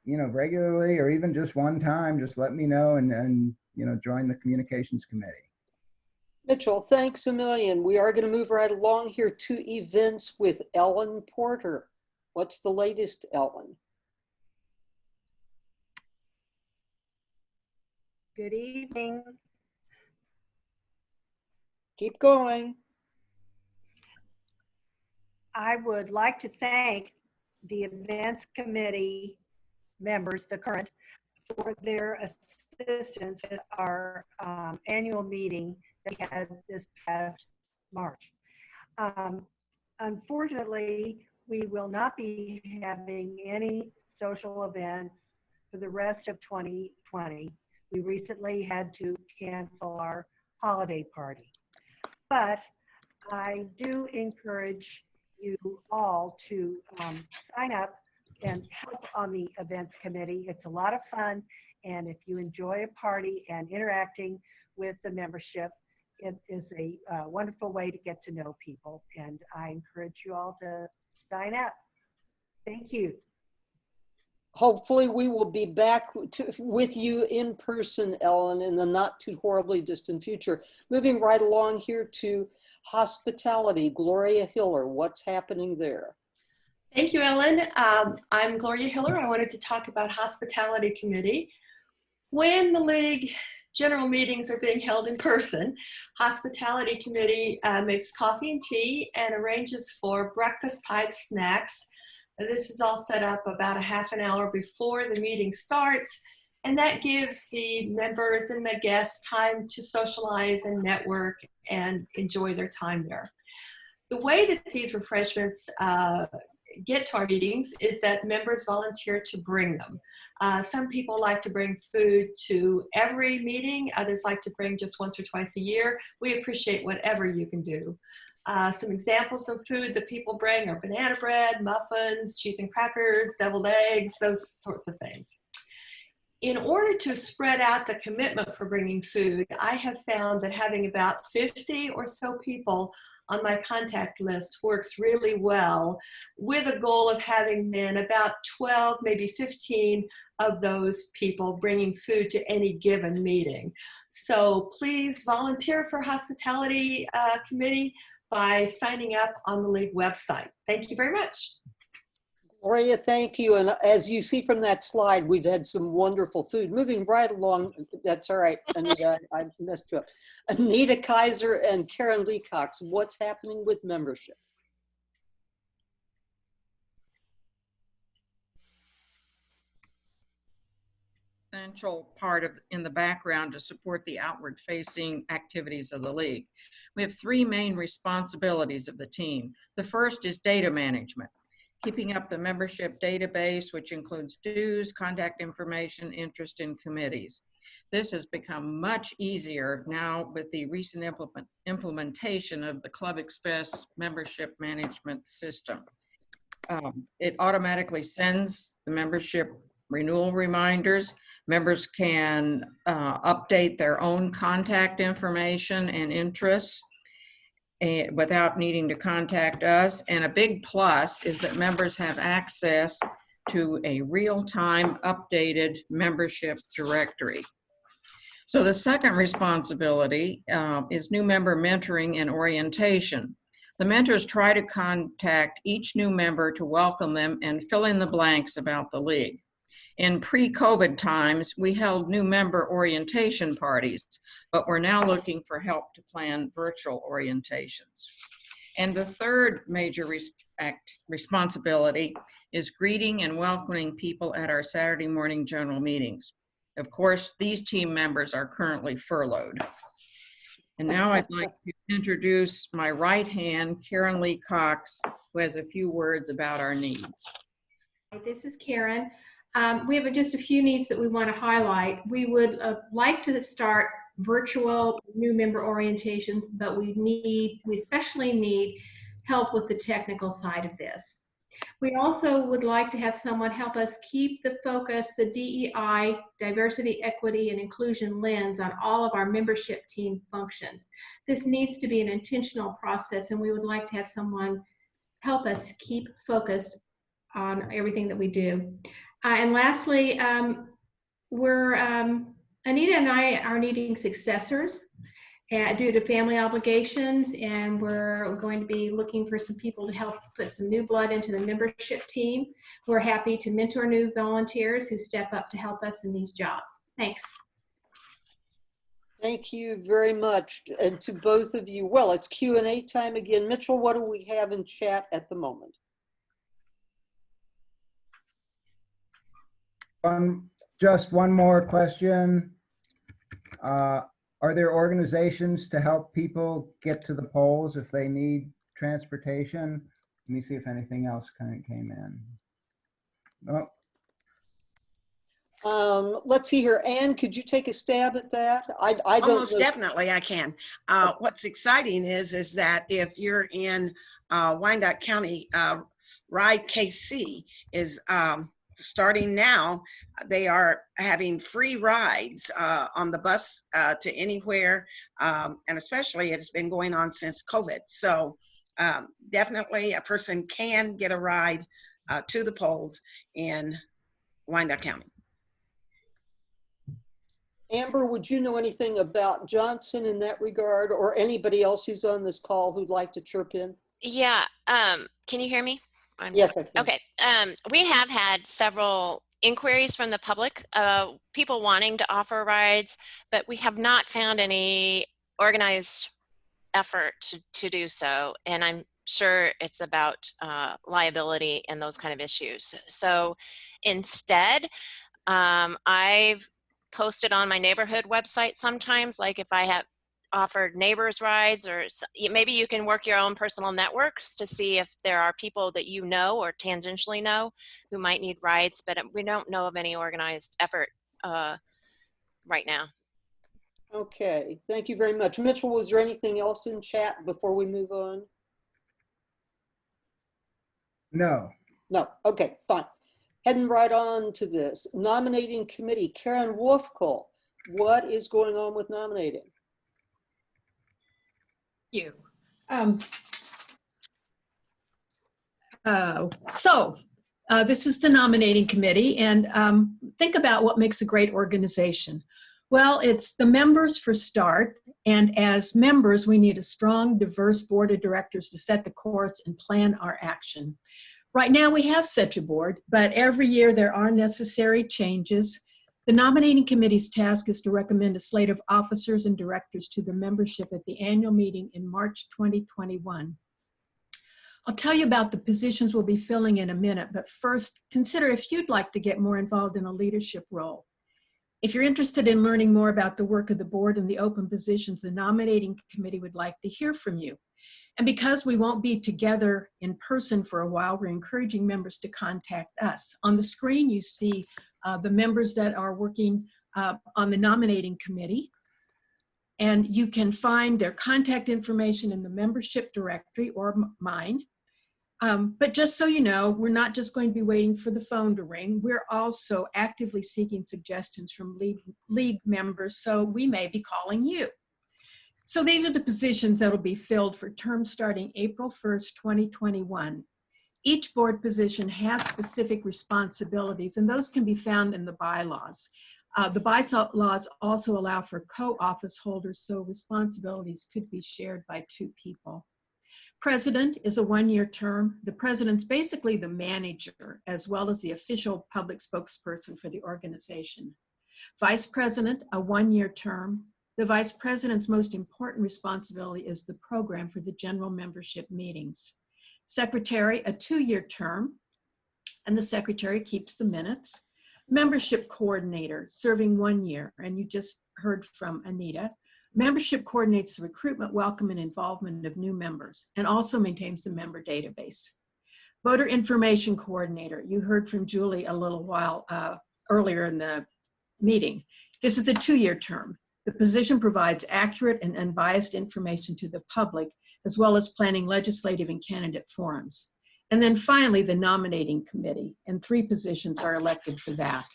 regularly or even just one time, just let me know and join the communications committee. Mitchell, thanks a million. We are going to move right along here to events with Ellen Porter. What's the latest, Ellen? Good evening. Keep going. I would like to thank the events committee members, the current, for their assistance with our annual meeting that we had this past March. Unfortunately, we will not be having any social events for the rest of 2020. We recently had to cancel our holiday party. But I do encourage you all to sign up and help on the events committee. It's a lot of fun, and if you enjoy a party and interacting with the membership, it is a wonderful way to get to know people, and I encourage you all to sign up. Thank you. Hopefully we will be back with you in person, Ellen, in the not too horribly distant future. Moving right along here to hospitality, Gloria Hiller, what's happening there? Thank you, Ellen. I'm Gloria Hiller. I wanted to talk about Hospitality Committee. When the League general meetings are being held in person, Hospitality Committee makes coffee and tea and arranges for breakfast type snacks. This is all set up about a half an hour before the meeting starts, and that gives the members and the guests time to socialize and network and enjoy their time there. The way that these refreshments get to our meetings is that members volunteer to bring them. Some people like to bring food to every meeting. Others like to bring just once or twice a year. We appreciate whatever you can do. Some examples of food that people bring are banana bread, muffins, cheese and crackers, deviled eggs, those sorts of things. In order to spread out the commitment for bringing food, I have found that having about 50 or so people on my contact list works really well, with a goal of having then about 12, maybe 15 of those people bringing food to any given meeting. So please volunteer for Hospitality Committee by signing up on the League website. Thank you very much. Gloria, thank you. And as you see from that slide, we've had some wonderful food. Moving right along, that's all right, Anita, I messed you up. Anita Kaiser and Karen Leacox, what's happening with membership? Essential part of in the background to support the outward facing activities of the League. We have three main responsibilities of the team. The first is data management, keeping up the membership database, which includes dues, contact information, interest in committees. This has become much easier now with the recent implementation of the Club Express membership management system. It automatically sends the membership renewal reminders. Members can update their own contact information and interests without needing to contact us. And a big plus is that members have access to a real-time updated membership directory. So the second responsibility is new member mentoring and orientation. The mentors try to contact each new member to welcome them and fill in the blanks about the league. In pre-COVID times, we held new member orientation parties, but we're now looking for help to plan virtual orientations. And the third major responsibility is greeting and welcoming people at our Saturday morning general meetings. Of course, these team members are currently furloughed. And now I'd like to introduce my right hand, Karen Lee Cox, who has a few words about our needs. This is Karen. We have just a few needs that we want to highlight. We would like to start virtual new member orientations, but we especially need help with the technical side of this. We also would like to have someone help us keep the focus, the DEI, diversity, equity, and inclusion lens on all of our membership team functions. This needs to be an intentional process, and we would like to have someone help us keep focused on everything that we do. And lastly, Anita and I are needing successors due to family obligations, and we're going to be looking for some people to help put some new blood into the membership team. We're happy to mentor new volunteers who step up to help us in these jobs. Thanks. Thank you very much. And to both of you, well, it's Q&A time again. Mitchell, what do we have in chat at the moment? Just one more question. Are there organizations to help people get to the polls if they need transportation? Let me see if anything else kind of came in. Oh. Let's see here. Anne, could you take a stab at that? I don't Almost know. definitely I can. What's exciting is that if you're in Wyandotte County, Ride KC is starting now. They are having free rides on the bus to anywhere, and especially it's been going on since COVID. So definitely a person can get a ride to the polls in Wyandotte County. Amber, would you know anything about Johnson in that regard, or anybody else who's on this call who'd like to chirp in? Yeah, can you hear me? Yes, I can. Okay, we have had several inquiries from the public, people wanting to offer rides, but we have not found any organized effort to do so. And I'm sure it's about liability and those kind of issues. So instead, I've posted on my neighborhood website sometimes, like if I have offered neighbors rides, or maybe you can work your own personal networks to see if there are people that you know or tangentially know who might need rides, but we don't know of any organized effort right now. Okay, thank you very much. Mitchell, was there anything else in chat before we move on? No. No, okay, fine. Heading right on to this. Nominating committee, Karen Wolfcole, what is going on with nominating? You. This is the nominating committee, and think about what makes a great organization. Well, it's the members for start, and as members, we need a strong, diverse board of directors to set the course and plan our action. Right now, we have such a board, but every year there are necessary changes. The nominating committee's task is to recommend a slate of officers and directors to the membership at the annual meeting in March 2021. I'll tell you about the positions we'll be filling in a minute, but first, consider if you'd like to get more involved in a leadership role. If you're interested in learning more about the work of the board and the open positions, the nominating committee would like to hear from you. And because we won't be together in person for a while, we're encouraging members to contact us. On the screen, you see the members that are working on the nominating committee. And you can find their contact information in the membership directory or mine. But just so you know, we're not just going to be waiting for the phone to ring. We're also actively seeking suggestions from league members, so we may be calling you. So these are the positions that will be filled for terms starting April 1st, 2021. Each board position has specific responsibilities, and those can be found in the bylaws. The bylaws also allow for co-office holders, so responsibilities could be shared by 2 people. President is a 1-year term. The president's basically the manager, as well as the official public spokesperson for the organization. Vice president, a 1-year term. The vice president's most important responsibility is the program for the general membership meetings. Secretary, a 2-year term, and the secretary keeps the minutes. Membership coordinator, serving 1 year, and you just heard from Anita. Membership coordinates the recruitment, welcome, and involvement of new members, and also maintains the member database. Voter information coordinator, you heard from Julie a little while earlier in the meeting. This is a 2-year term. The position provides accurate and unbiased information to the public, as well as planning legislative and candidate forums. And then finally, the nominating committee, and 3 positions are elected for that.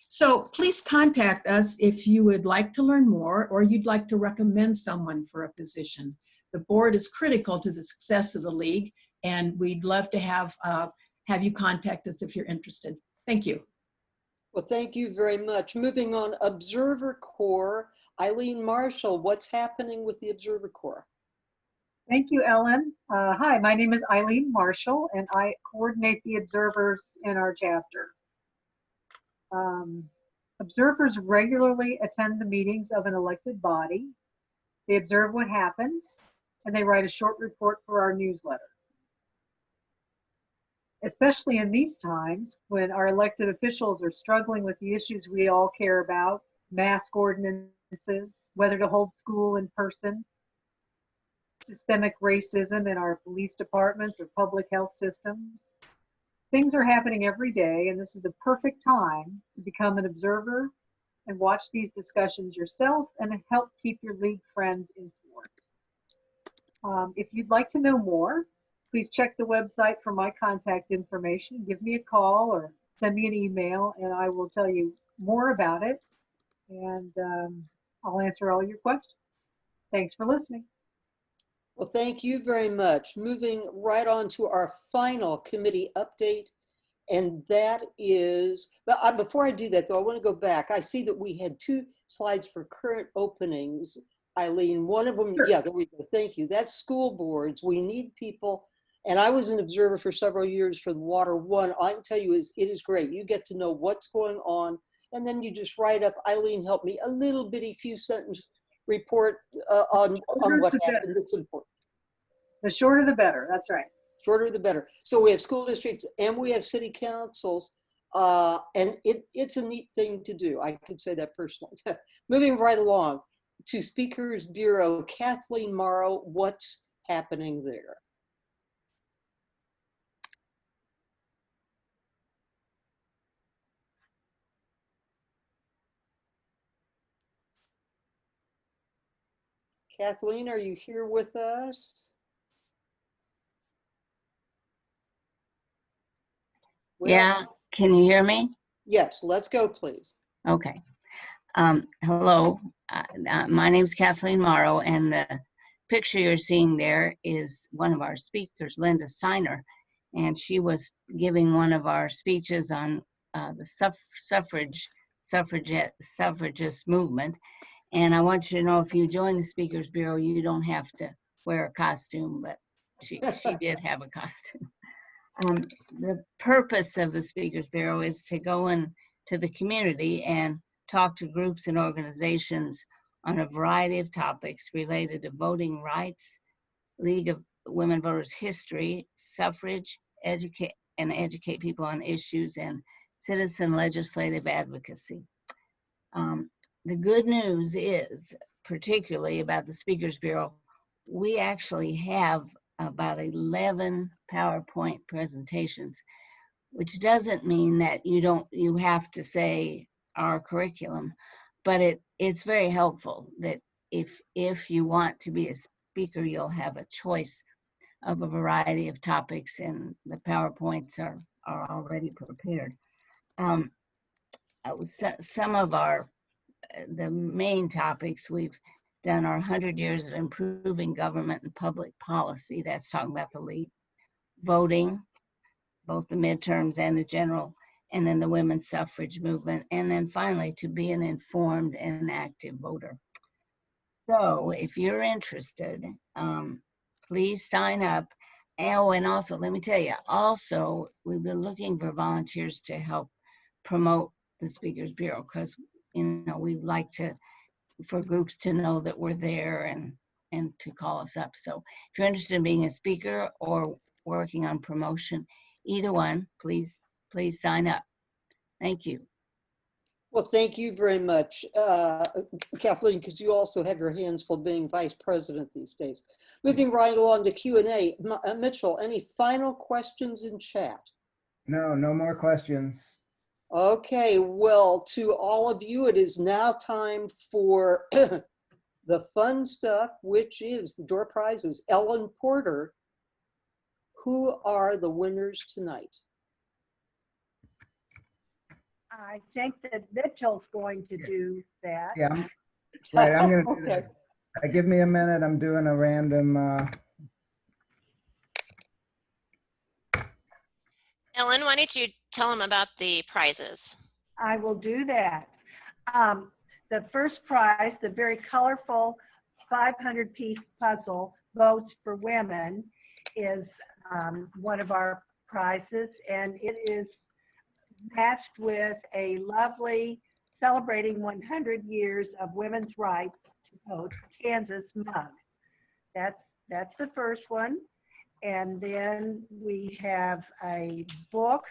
So please contact us if you would like to learn more or you'd like to recommend someone for a position. The board is critical to the success of the league, and we'd love to have you contact us if you're interested. Thank you. Well, thank you very much. Moving on, Observer Corps. Eileen Marshall, what's happening with the Observer Corps? Thank you, Ellen. Hi, my name is Eileen Marshall, and I coordinate the observers in our chapter. Observers regularly attend the meetings of an elected body. They observe what happens, and they write a short report for our newsletter. Especially in these times when our elected officials are struggling with the issues we all care about, mask ordinances, whether to hold school in person, systemic racism in our police departments or public health systems. Things are happening every day, and this is a perfect time to become an observer and watch these discussions yourself and help keep your league friends informed. If you'd like to know more, please check the website for my contact information. Give me a call or send me an email, and I will tell you more about it, and I'll answer all your questions. Thanks for listening. Well, thank you very much. Moving right on to our final committee update, and that is, but before I do that though, I want to go back. I see that we had 2 slides for current openings. Eileen, one of them, sure. Yeah, there we go, thank you. That's school boards. We need people, and I was an observer for several years for the Water One. I can tell you, it is great. You get to know what's going on, and then you just write up, Eileen, help me, a little bitty few sentence report on what happened. It's important. The shorter the better, that's right. Shorter the better. So we have school districts and we have city councils, and it's a neat thing to do. I could say that personally. Moving right along to Speakers Bureau, Kathleen Morrow, what's happening there? Kathleen, are you here with us? Well, yeah, can you hear me? Yes, let's go, please. Okay. Hello, my name's Kathleen Morrow, and the picture you're seeing there is one of our speakers, Linda Siner, and she was giving one of our speeches on the suffragist movement. And I want you to know, if you join the Speakers Bureau, you don't have to wear a costume, but she did have a costume. The purpose of the Speakers Bureau is to go into the community and talk to groups and organizations on a variety of topics related to voting rights, League of Women Voters history, suffrage, educate people on issues, and citizen legislative advocacy. The good news is, particularly about the Speakers Bureau, we actually have about 11 PowerPoint presentations, which doesn't mean that you have to say our curriculum, but it's very helpful that if you want to be a speaker, you'll have a choice of a variety of topics, and the PowerPoints are already prepared. Some of the main topics we've done are 100 years of improving government and public policy. That's talking about the lead, voting, both the midterms and the general, and then the women's suffrage movement, and then finally to be an informed and active voter. So if you're interested, please sign up. Oh, and also, let me tell you, also, we've been looking for volunteers to help promote the Speakers Bureau, because, we'd like for groups to know that we're there and to call us up. So if you're interested in being a speaker or working on promotion, either one, please sign up. Thank you. Well, thank you very much, Kathleen, because you also have your hands full being vice president these days. Moving right along to Q&A. Mitchell, any final questions in chat? No more questions. Okay, well, to all of you, it is now time for the fun stuff, which is the door prizes. Ellen Porter, who are the winners tonight? I think that Mitchell's going to do that. Yeah, right, I'm gonna do Okay. that. Give me a minute, I'm doing a random, Ellen, why don't you tell them about the prizes? I will do that. The first prize, the very colorful 500-piece puzzle, Votes for Women, is one of our prizes, and it is matched with a lovely celebrating 100 years of women's rights to vote Kansas mug. That's the first one. And then we have a book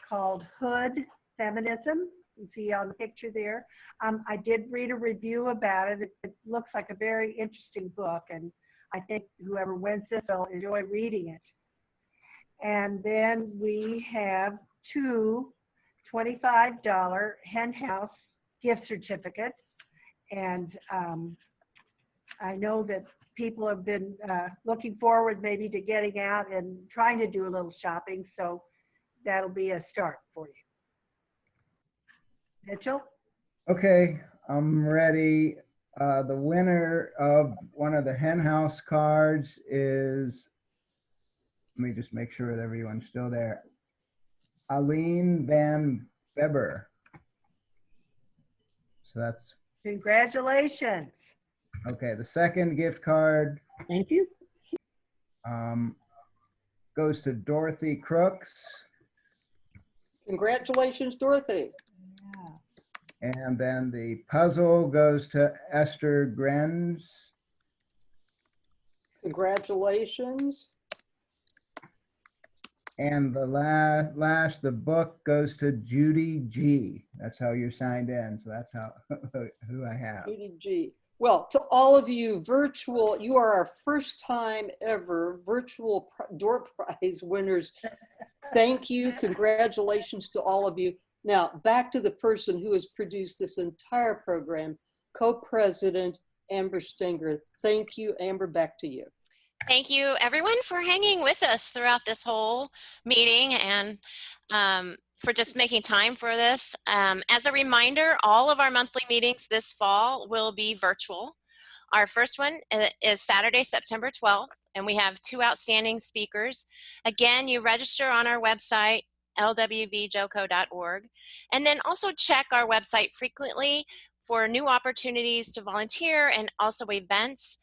called Hood Feminism. You see on the picture there. I did read a review about it. It looks like a very interesting book, and I think whoever wins this will enjoy reading it. And then we have two $25 Hen House gift certificates. And I know that people have been looking forward maybe to getting out and trying to do a little shopping, so that'll be a start for you. Mitchell? okay, I'm ready. The winner of one of the Hen House cards is, let me just make sure that everyone's still there. Aline Van Weber. So that's, Congratulations. okay, the second gift card Thank you. goes to Dorothy Crooks. Congratulations, Dorothy. And then the puzzle goes to Esther Grenz. Congratulations. And the the book goes to Judy G. That's how you're signed in. So that's how who I have. Judy G. Well, to all of you virtual, you are our first time ever virtual door prize winners. Thank you. Congratulations to all of you. Now, back to the person who has produced this entire program, co-president Amber Stenger. Thank you, Amber, back to you. Thank you, everyone, for hanging with us throughout this whole meeting and for just making time for this. As a reminder, all of our monthly meetings this fall will be virtual. Our first one is Saturday, September 12th, and we have two outstanding speakers. Again, you register on our website, lwvjoco.org, and then also check our website frequently for new opportunities to volunteer and also events.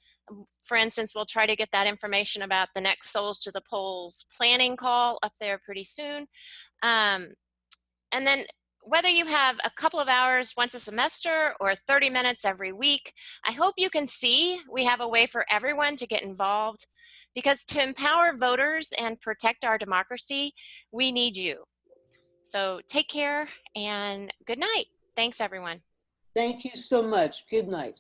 For instance, we'll try to get that information about the next Souls to the Polls planning call up there pretty soon. And then whether you have a couple of hours once a semester or 30 minutes every week, I hope you can see we have a way for everyone to get involved, because to empower voters and protect our democracy, we need you. So take care and good night. Thanks, everyone. Thank you so much. Good night.